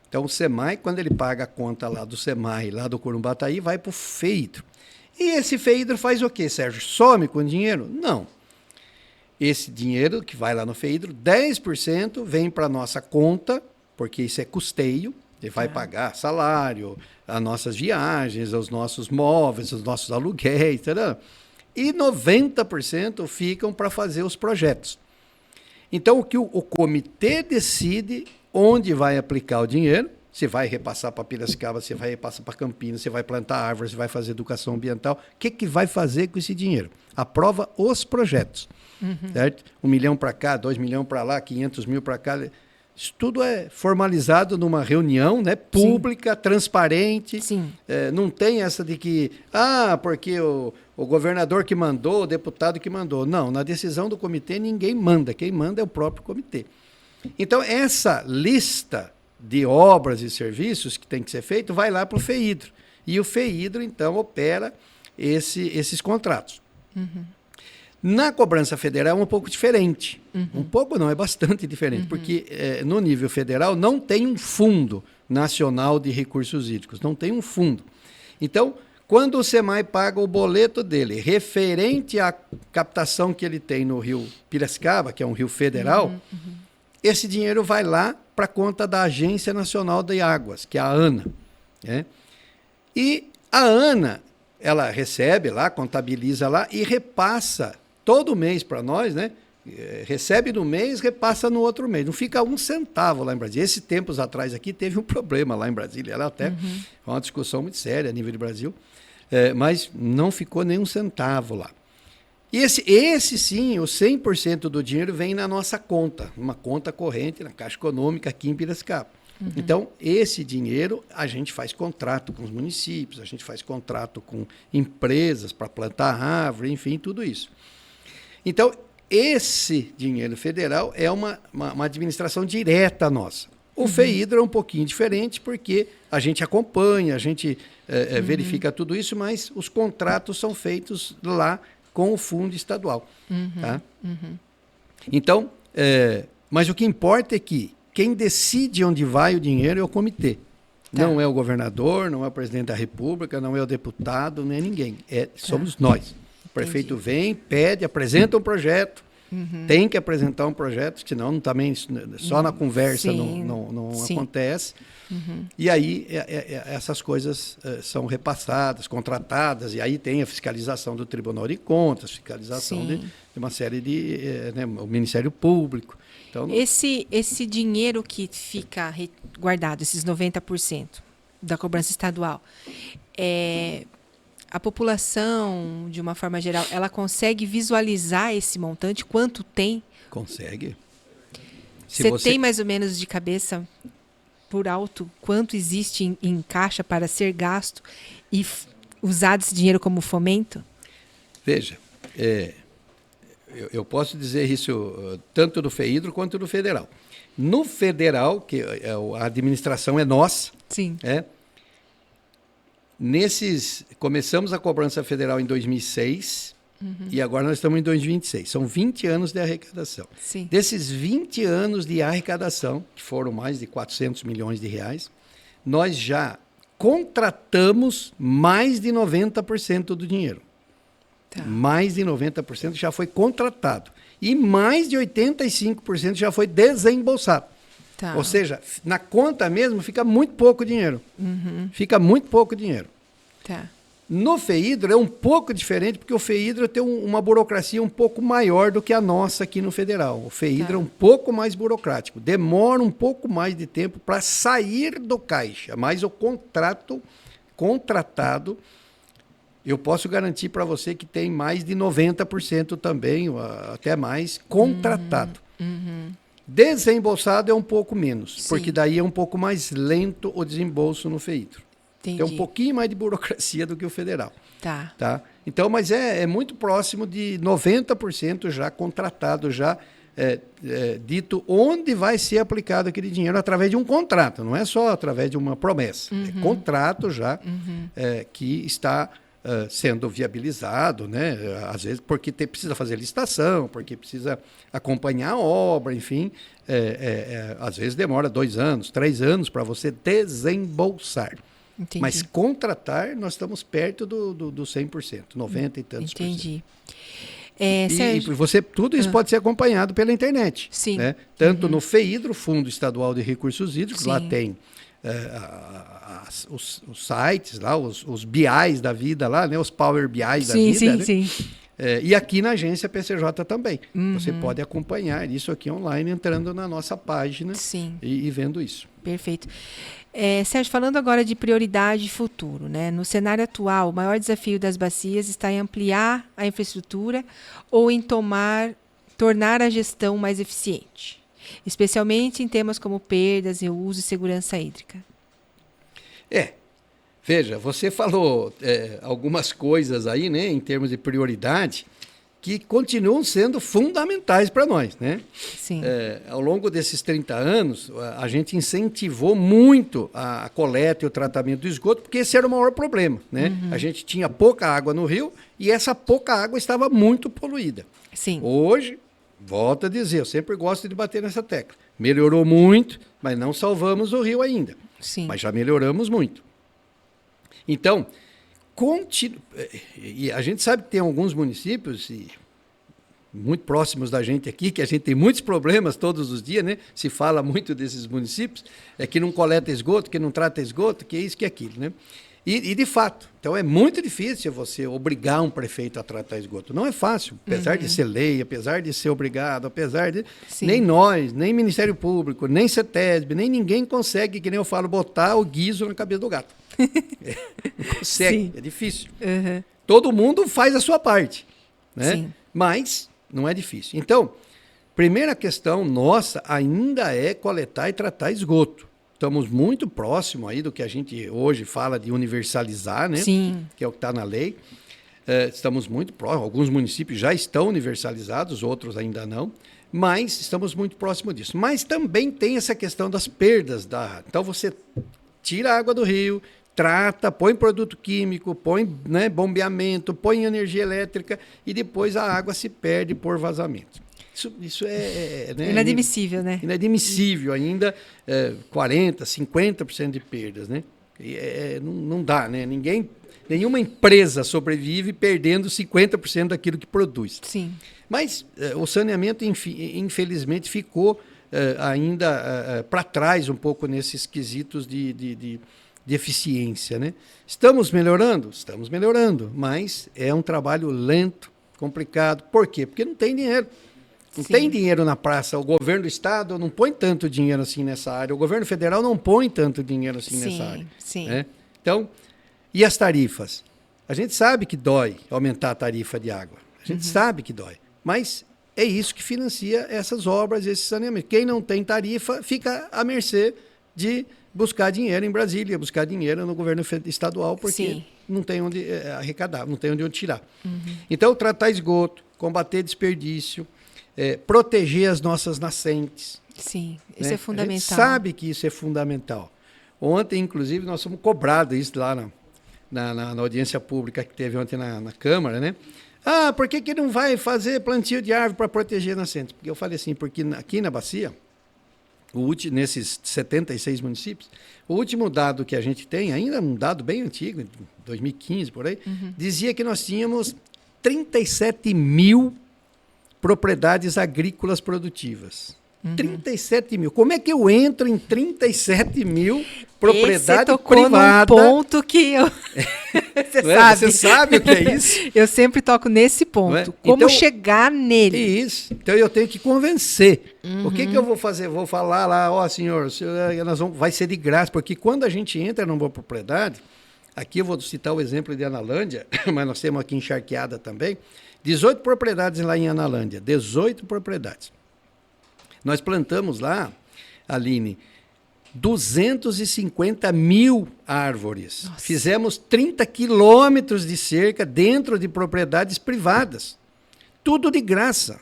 Então, o SEMAI, quando ele paga a conta lá do SEMAI, lá do Corumbataí, vai para o FEIDRO. E esse FEIDRO faz o quê, Sérgio? Some com o dinheiro? Não. Esse dinheiro que vai lá no FEIDRO, 10% vem para a nossa conta, porque isso é custeio, ele vai pagar salário, as nossas viagens, os nossos móveis, os nossos aluguéis, etc. E 90% ficam para fazer os projetos. Então, o que o comitê decide onde vai aplicar o dinheiro, se vai repassar para Piracicaba, se vai repassar para Campinas, se vai plantar árvores, se vai fazer educação ambiental, o que vai fazer com esse dinheiro? Aprova os projetos, certo? 1 milhão para cá, 2 milhões para lá, 500 mil para cá. Isso tudo é formalizado numa reunião, né, pública, transparente. Não tem essa de que, porque o governador que mandou, o deputado que mandou. Não, na decisão do comitê ninguém manda, quem manda é o próprio comitê. Então, essa lista de obras e serviços que tem que ser feito vai lá para o FEIDRO. E o FEIDRO, então, opera esses contratos. Na cobrança federal é um pouco diferente. Um pouco não, é bastante diferente, porque no nível federal não tem um fundo nacional de recursos hídricos, não tem um fundo. Então, quando o SEMAI paga o boleto dele referente à captação que ele tem no rio Piracicaba, que é um rio federal, esse dinheiro vai lá para a conta da Agência Nacional de Águas, que é a ANA. Né? E a ANA, ela recebe lá, contabiliza lá e repassa todo mês para nós, né? Recebe no mês, repassa no outro mês. Não fica 1 centavo lá em Brasília. Esses tempos atrás aqui teve um problema lá em Brasília. Ela até foi uma discussão muito séria a nível de Brasil, mas não ficou nem 1 centavo lá. E esse sim, o 100% do dinheiro vem na nossa conta, uma conta corrente na Caixa Econômica aqui em Piracicaba. Então, esse dinheiro, a gente faz contrato com os municípios, a gente faz contrato com empresas para plantar árvore, enfim, tudo isso. Então, esse dinheiro federal é uma administração direta nossa. O FEHIDRA é um pouquinho diferente, porque a gente acompanha, a gente verifica tudo isso, mas os contratos são feitos lá com o fundo estadual. Tá? Então, mas o que importa é que quem decide onde vai o dinheiro é o comitê. Tá. Não é o governador, não é o presidente da República, não é o deputado, não é ninguém. Somos nós. O prefeito vem, pede, apresenta um projeto, tem que apresentar um projeto, senão também só na conversa não acontece. E aí essas coisas são repassadas, contratadas, e aí tem a fiscalização do Tribunal de Contas, fiscalização de uma série de... o Ministério Público. Então, esse dinheiro que fica guardado, esses 90% da cobrança estadual, a população, de uma forma geral, ela consegue visualizar esse montante? Quanto tem? Consegue. Você tem mais ou menos de cabeça, por alto, quanto existe em caixa para ser gasto e usado esse dinheiro como fomento? Veja, eu posso dizer isso tanto do FEHIDRA quanto do federal. No federal, que a administração é nossa, sim. Começamos a cobrança federal em 2006 e agora nós estamos em 2026. São 20 anos de arrecadação. Sim. Desses 20 anos de arrecadação, que foram mais de 400 milhões de reais, nós já contratamos mais de 90% do dinheiro. Tá. Mais de 90% já foi contratado. E mais de 85% já foi desembolsado. Tá. Ou seja, na conta mesmo fica muito pouco dinheiro. Fica muito pouco dinheiro. Tá. No FEHIDRA é um pouco diferente, porque o FEHIDRA tem uma burocracia um pouco maior do que a nossa aqui no federal. O FEHIDRA é um pouco mais burocrático. Demora um pouco mais de tempo para sair do caixa. Mas o contratado... Eu posso garantir para você que tem mais de 90% também, até mais, contratado. Desembolsado é um pouco menos, porque daí é um pouco mais lento o desembolso no FEHIDRA. Tem um pouquinho mais de burocracia do que o federal. Tá? Então, mas é muito próximo de 90% já contratado, já dito onde vai ser aplicado aquele dinheiro através de um contrato, não é só através de uma promessa. É contrato já que está... sendo viabilizado, né? Às vezes porque precisa fazer licitação, porque precisa acompanhar a obra, enfim, às vezes demora 2 anos, 3 anos para você desembolsar. Entendi. Mas contratar, nós estamos perto do 100%, 90 e tantos por cento. Entendi. E tudo isso pode ser acompanhado pela internet. Sim. Né? Tanto no FEHIDRA, Fundo Estadual de Recursos Hídricos, lá tem os sites, lá, os BIs da vida, lá, né? Os Power BIs da vida. Né? Sim. E aqui na agência PCJ também. Você pode acompanhar isso aqui online, entrando na nossa página e vendo isso. Perfeito. Sérgio, falando agora de prioridade e futuro, né? No cenário atual, o maior desafio das bacias está em ampliar a infraestrutura ou em tornar a gestão mais eficiente, especialmente em temas como perdas, reuso e segurança hídrica. Veja, você falou algumas coisas aí, né, em termos de prioridade, que continuam sendo fundamentais para nós, né? Sim. Ao longo desses 30 anos, a gente incentivou muito a coleta e o tratamento do esgoto, porque esse era o maior problema, né? A gente tinha pouca água no rio e essa pouca água estava muito poluída. Sim. Hoje, volto a dizer, eu sempre gosto de bater nessa tecla. Melhorou muito, mas não salvamos o rio ainda. Sim. Mas já melhoramos muito. Então, e a gente sabe que tem alguns municípios muito próximos da gente aqui, que a gente tem muitos problemas todos os dias, né? Se fala muito desses municípios, que não coleta esgoto, que não trata esgoto, que é isso, que é aquilo, né? E de fato, então é muito difícil você obrigar um prefeito a tratar esgoto. Não é fácil, apesar de ser lei, apesar de ser obrigado, apesar de... Nem nós, nem Ministério Público, nem CETESB, nem ninguém consegue, que nem eu falo, botar o guiso na cabeça do gato. Não consegue, é difícil. Todo mundo faz a sua parte, né? Mas não é difícil. Então, primeira questão nossa ainda é coletar e tratar esgoto. estamos muito próximo aí do que a gente hoje fala de universalizar, né? Sim. Que é o que está na lei. Estamos muito próximos, alguns municípios já estão universalizados, outros ainda não, mas estamos muito próximos disso. Mas também tem essa questão das perdas da água. Então você tira a água do rio, trata, põe produto químico, põe, né, bombeamento, põe energia elétrica e depois a água se perde por vazamento. Isso é né, inadmissível, né? Inadmissível ainda, 40%, 50% de perdas, né? Não dá, né? Nenhuma empresa sobrevive perdendo 50% daquilo que produz. Sim. Mas o saneamento, infelizmente, ficou ainda para trás um pouco nesses quesitos de eficiência, né? Estamos melhorando? Estamos melhorando, mas é um trabalho lento, complicado. Por quê? Porque não tem dinheiro. Não tem dinheiro na praça. O governo do estado não põe tanto dinheiro assim nessa área. O governo federal não põe tanto dinheiro assim nessa área. Sim. Né? Então, e as tarifas? A gente sabe que dói aumentar a tarifa de água. A gente sabe que dói. Mas é isso que financia essas obras, esse saneamento. Quem não tem tarifa fica à mercê de buscar dinheiro em Brasília, buscar dinheiro no governo estadual, porque não tem onde arrecadar, não tem onde tirar. Então, tratar esgoto, combater desperdício, proteger as nossas nascentes. Sim, isso né? é fundamental. A gente sabe que isso é fundamental. Ontem, inclusive, nós fomos cobrados isso lá na audiência pública que teve ontem na Câmara, né? Ah, por que não vai fazer plantio de árvore para proteger nascentes? Porque eu falei assim, porque aqui na bacia, nesses 76 municípios, o último dado que a gente tem, ainda um dado bem antigo, 2015 por aí, dizia que nós tínhamos 37 mil propriedades agrícolas produtivas. 37 mil. Como é que eu entro em 37 mil propriedades privadas? Num ponto que eu... Você sabe o que é isso? Eu sempre toco nesse ponto. Como chegar nele? Isso. Então eu tenho que convencer. O que eu vou fazer? Vou falar lá, senhor, vai ser de graça, porque quando a gente entra numa propriedade, aqui eu vou citar o exemplo de Analândia, mas nós temos aqui em Charqueada também, 18 propriedades lá em Analândia, 18 propriedades. Nós plantamos lá, Aline, 250 mil árvores. Nossa. Fizemos 30 quilômetros de cerca dentro de propriedades privadas. Tudo de graça.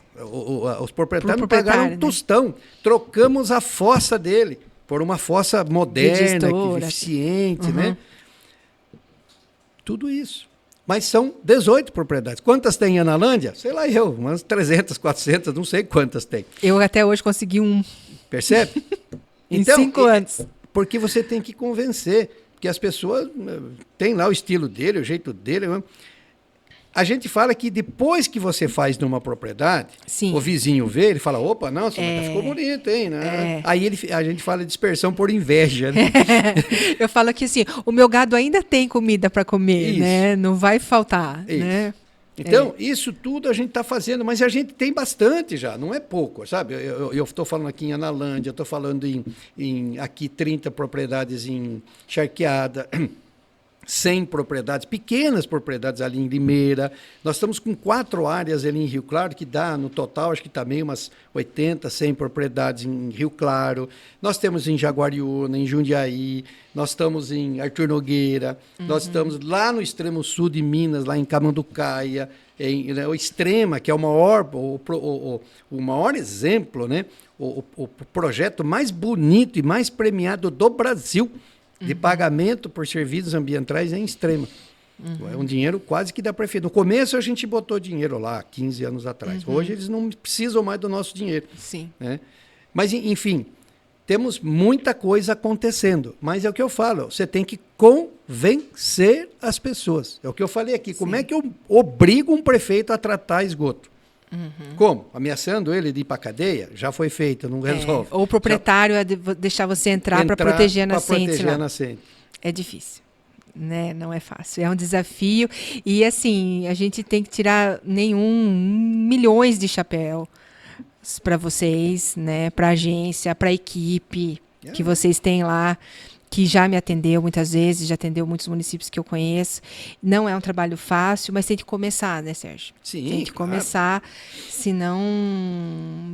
Os proprietários não pagaram um tostão. Né? Trocamos a fossa dele por uma fossa moderna, eficiente, né? Tudo isso. Mas são 18 propriedades. Quantas tem em Analândia? Sei lá umas 300, 400, não sei quantas tem. Eu até hoje consegui um. Percebe? Em 5 anos. Porque você tem que convencer, porque as pessoas têm lá o estilo dele, o jeito dele. A gente fala que depois que você faz numa propriedade, o vizinho vê, ele fala, opa, não, ficou bonito, hein? Né? Aí a gente fala de dispersão por inveja. Né? Eu falo que assim, o meu gado ainda tem comida para comer, né? Não vai faltar, né? Então, isso tudo a gente está fazendo, mas a gente tem bastante já, não é pouco, sabe? Eu estou falando aqui em Analândia, estou falando em aqui 30 propriedades em Charqueada, 100 propriedades, pequenas propriedades ali em Limeira. Nós estamos com 4 áreas ali em Rio Claro, que dá no total, acho que também umas 80, 100 propriedades em Rio Claro. Nós temos em Jaguariúna, em Jundiaí, nós estamos em Arthur Nogueira, nós estamos lá no extremo sul de Minas, lá em Camanducaia, o Extrema, que é o maior exemplo, né? O projeto mais bonito e mais premiado do Brasil, de pagamento por serviços ambientais em Extrema. É um dinheiro quase que da prefeitura. No começo a gente botou dinheiro lá, 15 anos atrás. Hoje eles não precisam mais do nosso dinheiro. Sim. Né? Mas, enfim, temos muita coisa acontecendo. Mas é o que eu falo, você tem que convencer as pessoas. É o que eu falei aqui. Sim. Como é que eu obrigo um prefeito a tratar esgoto? Como? Ameaçando ele de ir para a cadeia? Já foi feito, não resolve. Ou o proprietário deixar você entrar para proteger a nascente. É difícil, né? Não é fácil. É um desafio. E, assim, a gente tem que tirar milhões de chapéu para vocês, né? Para a agência, para a equipe que vocês têm lá. que já me atendeu muitas vezes, já atendeu muitos municípios que eu conheço. Não é um trabalho fácil, mas tem que começar, né, Sérgio? Sim, tem que claro. começar, senão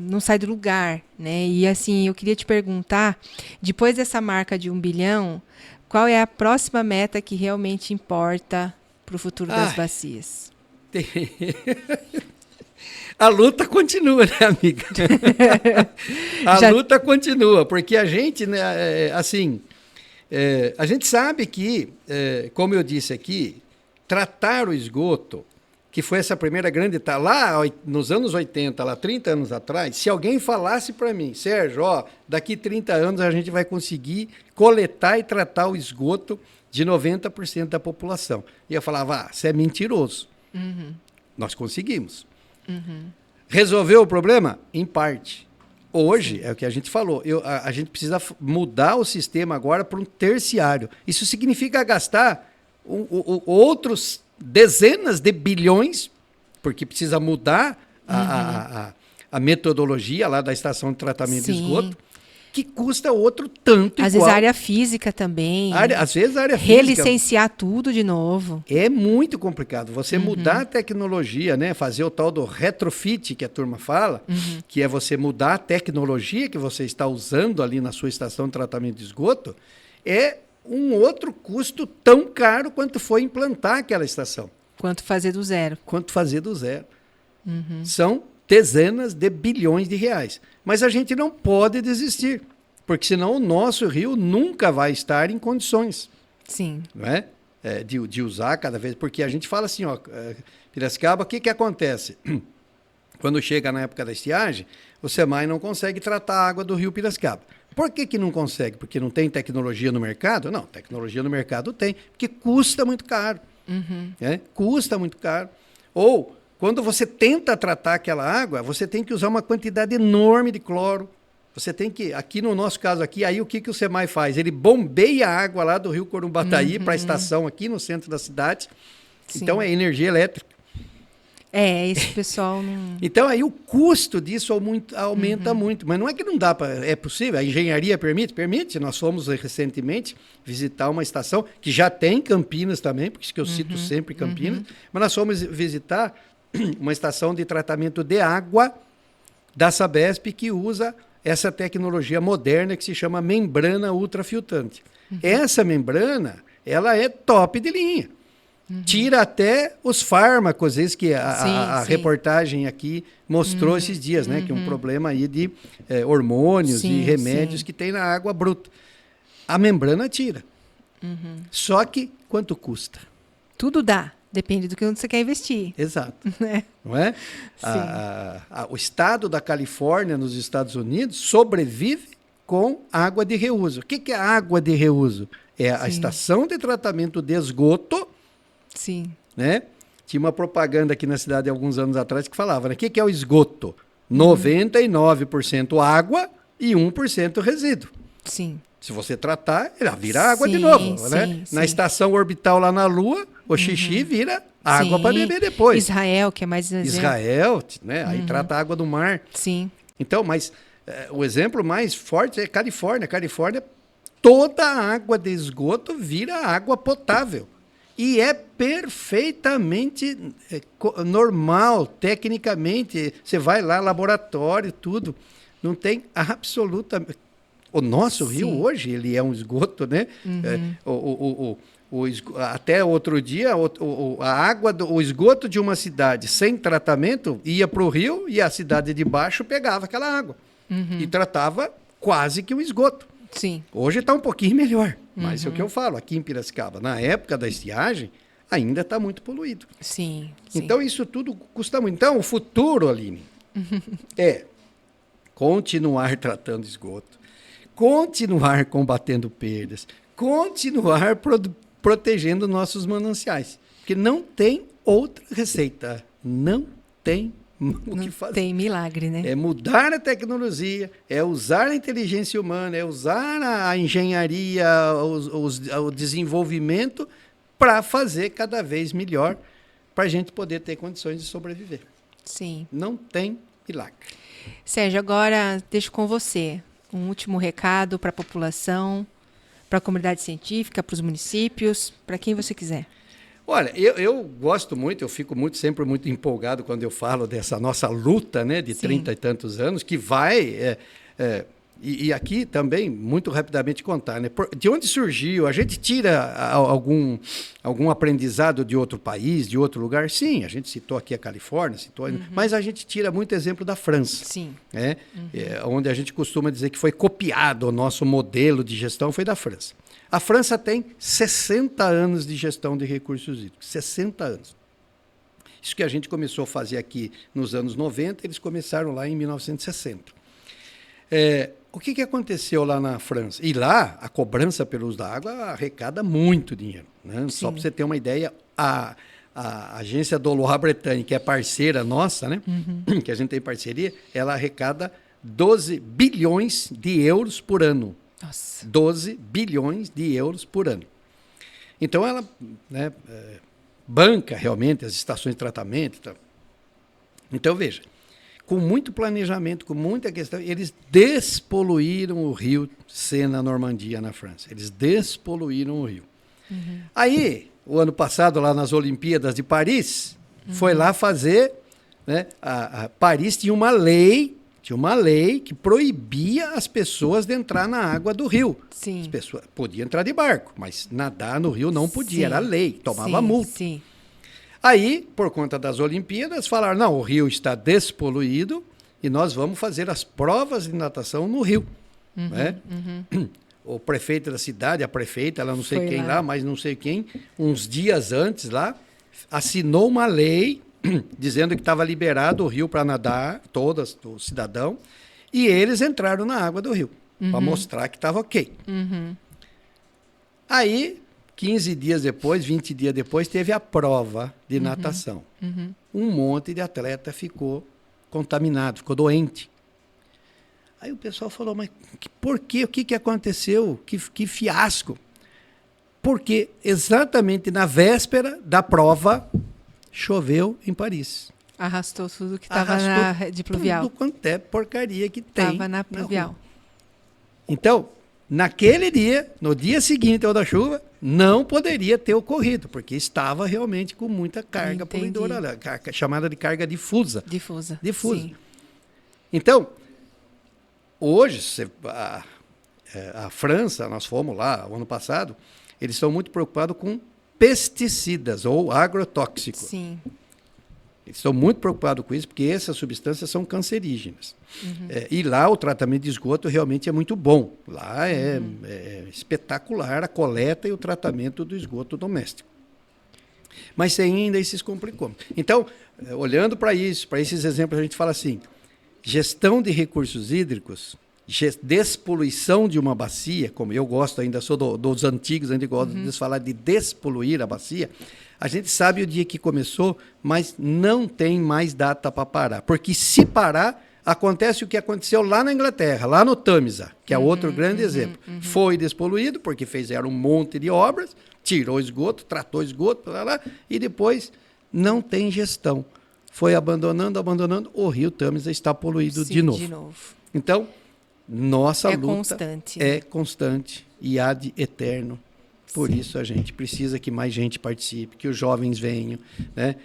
não sai do lugar, né? E assim, eu queria te perguntar, depois dessa marca de 1 bilhão, qual é a próxima meta que realmente importa para o futuro das bacias? A luta continua, né, amiga? A luta continua, porque a gente, né, assim, a gente sabe que, como eu disse aqui, tratar o esgoto, que foi essa primeira grande... Lá nos anos 80, lá 30 anos atrás, se alguém falasse para mim, Sérgio, ó, daqui 30 anos a gente vai conseguir coletar e tratar o esgoto de 90% da população. E eu falava, você é mentiroso. Uhum. Nós conseguimos. Uhum. Resolveu o problema? Em parte. Hoje, é o que a gente falou, a gente precisa mudar o sistema agora para um terciário. Isso significa gastar outros dezenas de bilhões, porque precisa mudar a metodologia lá da estação de tratamento de esgoto, que custa outro tanto Às vezes a área física também. Às vezes a área física... Relicenciar tudo de novo. É muito complicado. Você mudar a tecnologia, né? Fazer o tal do retrofit que a turma fala, que é você mudar a tecnologia que você está usando ali na sua estação de tratamento de esgoto, é um outro custo tão caro quanto foi implantar aquela estação. Quanto fazer do zero. Quanto fazer do zero. São dezenas de bilhões de reais. Mas a gente não pode desistir, porque senão o nosso rio nunca vai estar em condições. Sim. Não é? De usar cada vez, porque a gente fala assim, ó, Piracicaba, o que acontece? Quando chega na época da estiagem, o SEMAI não consegue tratar a água do rio Piracicaba. Por que não consegue? Porque não tem tecnologia no mercado? Não, tecnologia no mercado tem, porque custa muito caro. Custa muito caro. Ou, quando você tenta tratar aquela água, você tem que usar uma quantidade enorme de cloro. Você tem que, aqui no nosso caso aqui, aí o que o SEMAI faz? Ele bombeia a água lá do rio Corumbataí para a estação aqui no centro da cidade. Sim. Então é energia elétrica. Esse pessoal não... Então aí o custo disso aumenta muito. Mas não é que não dá para... É possível, a engenharia permite? Permite. Nós fomos recentemente visitar uma estação que já tem Campinas também, porque isso que eu cito sempre Campinas, mas nós fomos visitar uma estação de tratamento de água da Sabesp que usa essa tecnologia moderna que se chama membrana ultrafiltrante. Essa membrana, ela é top de linha. Tira até os fármacos, esse que a reportagem aqui mostrou esses dias, né? Que é um problema aí de hormônios e remédios que tem na água bruta. A membrana tira. Só que quanto custa? Tudo dá. Depende do que você quer investir. Exato. Não é? O estado da Califórnia, nos Estados Unidos, sobrevive com água de reuso. O que é água de reuso? É a estação de tratamento de esgoto. Sim. Né? Tinha uma propaganda aqui na cidade há alguns anos atrás que falava, né? O que é o esgoto? 99% água e 1% resíduo. Sim. Se você tratar, ela vira água de novo. Né? Na estação orbital lá na Lua, o xixi vira água para beber depois. Israel, que é mais... Israel, né? Aí trata a água do mar. Sim. Então, mas o exemplo mais forte é Califórnia. Califórnia, toda a água de esgoto vira água potável. E é perfeitamente normal, tecnicamente. Você vai lá, laboratório, tudo. Não tem absolutamente... O nosso rio hoje, ele é um esgoto, né? Até outro dia, a água, o esgoto de uma cidade sem tratamento ia para o rio e a cidade de baixo pegava aquela água. E tratava quase que um esgoto. Sim. Hoje está um pouquinho melhor, mas é o que eu falo, aqui em Piracicaba, na época da estiagem, ainda está muito poluído. Sim. Então isso tudo custa muito. Então o futuro, Aline, é continuar tratando esgoto, continuar combatendo perdas, continuar protegendo nossos mananciais, porque não tem outra receita, não tem o que fazer. Tem milagre, né? É mudar a tecnologia, é usar a inteligência humana, é usar a engenharia, o desenvolvimento para fazer cada vez melhor, para a gente poder ter condições de sobreviver. Sim. Não tem milagre. Sérgio, agora deixo com você um último recado para a população, para a comunidade científica, para os municípios, para quem você quiser. Olha, eu gosto muito, eu fico sempre muito empolgado quando eu falo dessa nossa luta, né, de 30 e tantos anos, que vai... E aqui também, muito rapidamente contar, né? De onde surgiu? A gente tira algum aprendizado de outro país, de outro lugar? Sim, a gente citou aqui a Califórnia, mas a gente tira muito exemplo da França. Sim. Né? Onde a gente costuma dizer que foi copiado o nosso modelo de gestão, foi da França. A França tem 60 anos de gestão de recursos hídricos, 60 anos. Isso que a gente começou a fazer aqui nos anos 90, eles começaram lá em 1960. O que aconteceu lá na França? E lá, a cobrança pelo uso da água arrecada muito dinheiro. Né? Só para você ter uma ideia, a agência do Loire-Bretagne, que é parceira nossa, né? Que a gente tem parceria, ela arrecada 12 bilhões de euros por ano. Nossa. 12 bilhões de euros por ano. Então, ela, né, banca realmente as estações de tratamento. Tal. Então, veja, com muito planejamento, com muita questão, eles despoluíram o rio Sena-Normandia, na França. Eles despoluíram o rio. Aí, o ano passado, lá nas Olimpíadas de Paris, foi lá fazer... Né, Paris tinha uma lei que proibia as pessoas de entrar na água do rio. Sim. As pessoas podiam entrar de barco, mas nadar no rio não podia, era lei, tomava multa. Sim. Aí, por conta das Olimpíadas, falaram, não, o rio está despoluído e nós vamos fazer as provas de natação no rio. Né? O prefeito da cidade, a prefeita, ela não sei Foi quem lá. lá, mas não sei quem, uns dias antes lá, assinou uma lei dizendo que estava liberado o rio para nadar, todos os cidadãos, e eles entraram na água do rio, para mostrar que estava ok. Aí, 15 dias depois, 20 dias depois, teve a prova de natação. Um monte de atleta ficou contaminado, ficou doente. Aí o pessoal falou, mas por quê? O que aconteceu? Que fiasco. Porque exatamente na véspera da prova, choveu em Paris. Arrastou tudo que estava na rede pluvial. Tudo quanto é porcaria que tem. Estava na pluvial. Então, naquele dia, no dia seguinte ao da chuva, não poderia ter ocorrido, porque estava realmente com muita carga poluidora, chamada de carga difusa. Difusa. Sim. Então, hoje, a França, nós fomos lá o ano passado, eles estão muito preocupados com pesticidas ou agrotóxicos. Sim. Eles estão muito preocupados com isso, porque essas substâncias são cancerígenas. E lá o tratamento de esgoto realmente é muito bom. Lá é espetacular a coleta e o tratamento do esgoto doméstico. Mas ainda esses complicou. Então, olhando para isso, para esses exemplos, a gente fala assim, gestão de recursos hídricos, despoluição de uma bacia, como eu gosto ainda, sou dos antigos, ainda gosto de falar de despoluir a bacia, a gente sabe o dia que começou, mas não tem mais data para parar. Porque se parar, acontece o que aconteceu lá na Inglaterra, lá no Tâmisa, que é outro grande exemplo. Foi despoluído, porque fizeram um monte de obras, tirou esgoto, tratou esgoto, e depois não tem gestão. Foi abandonando, o rio Tâmisa está poluído de novo. Então, nossa luta é constante e ad eterno. Por isso a gente precisa que mais gente participe, que os jovens venham. Né?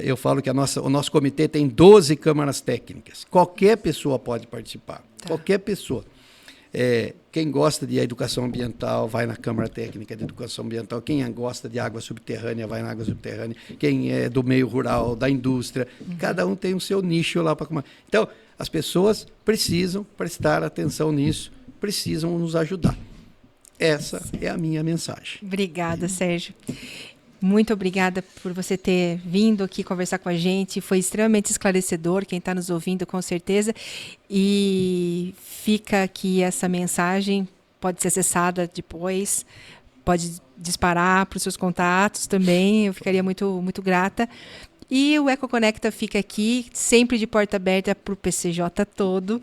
Eu falo que o nosso comitê tem 12 câmaras técnicas. Qualquer pessoa pode participar. Qualquer pessoa. Quem gosta de educação ambiental vai na Câmara Técnica de Educação Ambiental. Quem gosta de água subterrânea vai na água subterrânea. Quem é do meio rural, da indústria. Cada um tem o seu nicho lá para comer. Então, as pessoas precisam prestar atenção nisso, precisam nos ajudar. Essa é a minha mensagem. Obrigada, Sérgio. Muito obrigada por você ter vindo aqui conversar com a gente. Foi extremamente esclarecedor, quem está nos ouvindo, com certeza. E fica aqui essa mensagem, pode ser acessada depois, pode disparar para os seus contatos também. Eu ficaria muito, muito grata. E o EcoConecta fica aqui, sempre de porta aberta para o PCJ todo.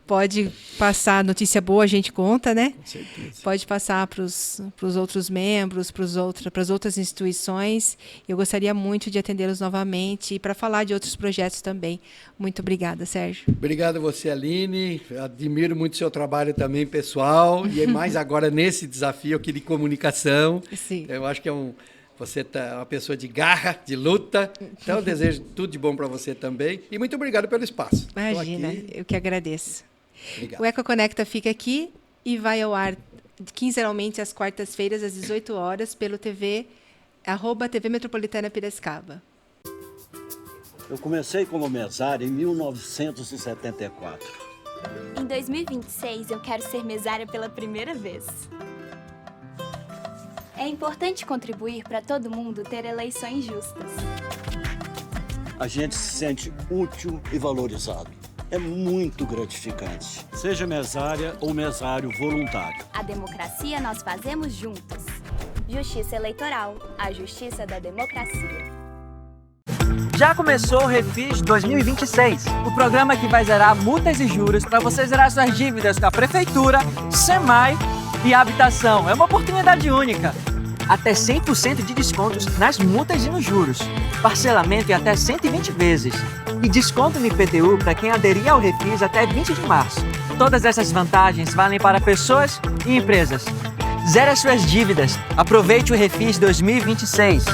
Pode passar notícia boa, a gente conta, né? Com certeza. Pode passar para os outros membros, para as outras instituições. Eu gostaria muito de atendê-los novamente e para falar de outros projetos também. Muito obrigada, Sérgio. Obrigado a você, Aline. Admiro muito o seu trabalho também, pessoal. E mais agora nesse desafio aqui de comunicação. Sim. Eu acho que você é uma pessoa de garra, de luta. Então, eu desejo tudo de bom para você também. E muito obrigado pelo espaço. Imagina, eu que agradeço. Obrigado. O EcoConecta fica aqui e vai ao ar quinzenalmente às quartas-feiras, às 18 horas, pelo TV Metropolitana Piracicaba. Eu comecei como mesário em 1974. Em 2026, eu quero ser mesária pela primeira vez. É importante contribuir para todo mundo ter eleições justas. A gente se sente útil e valorizado. É muito gratificante. Seja mesária ou mesário voluntário. A democracia nós fazemos juntos. Justiça Eleitoral, a justiça da democracia. Já começou o Refis 2026, o programa que vai zerar multas e juros para você zerar suas dívidas com a Prefeitura, SEMAI e habitação. É uma oportunidade única. Até 100% de descontos nas multas e nos juros. Parcelamento em até 120 vezes. E desconto no IPTU para quem aderir ao Refis até 20 de março. Todas essas vantagens valem para pessoas e empresas. Zere as suas dívidas. Aproveite o Refis 2026.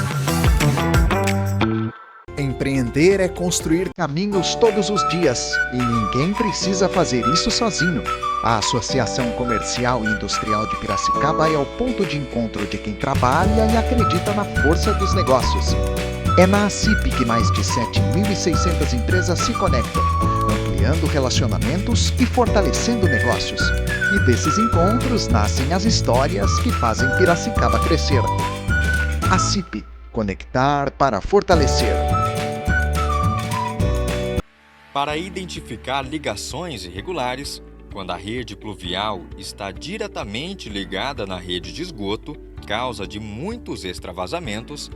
Empreender é construir caminhos todos os dias e ninguém precisa fazer isso sozinho. A Associação Comercial e Industrial de Piracicaba é o ponto de encontro de quem trabalha e acredita na força dos negócios. É na ACIP que mais de 7.600 empresas se conectam, ampliando relacionamentos e fortalecendo negócios. E desses encontros nascem as histórias que fazem Piracicaba crescer. ACIP, conectar para fortalecer. Para identificar ligações irregulares, quando a rede pluvial está diretamente ligada na rede de esgoto, causa de muitos extravasamentos,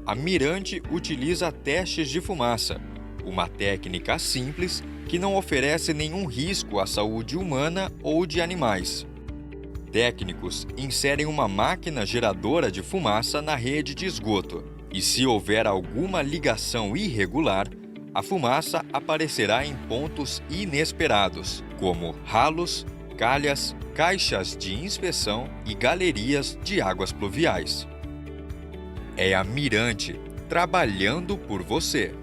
a Mirante utiliza testes de fumaça, uma técnica simples que não oferece nenhum risco à saúde humana ou de animais. Técnicos inserem uma máquina geradora de fumaça na rede de esgoto e, se houver alguma ligação irregular, a fumaça aparecerá em pontos inesperados, como ralos, calhas, caixas de inspeção e galerias de águas pluviais. É a Mirante, trabalhando por você.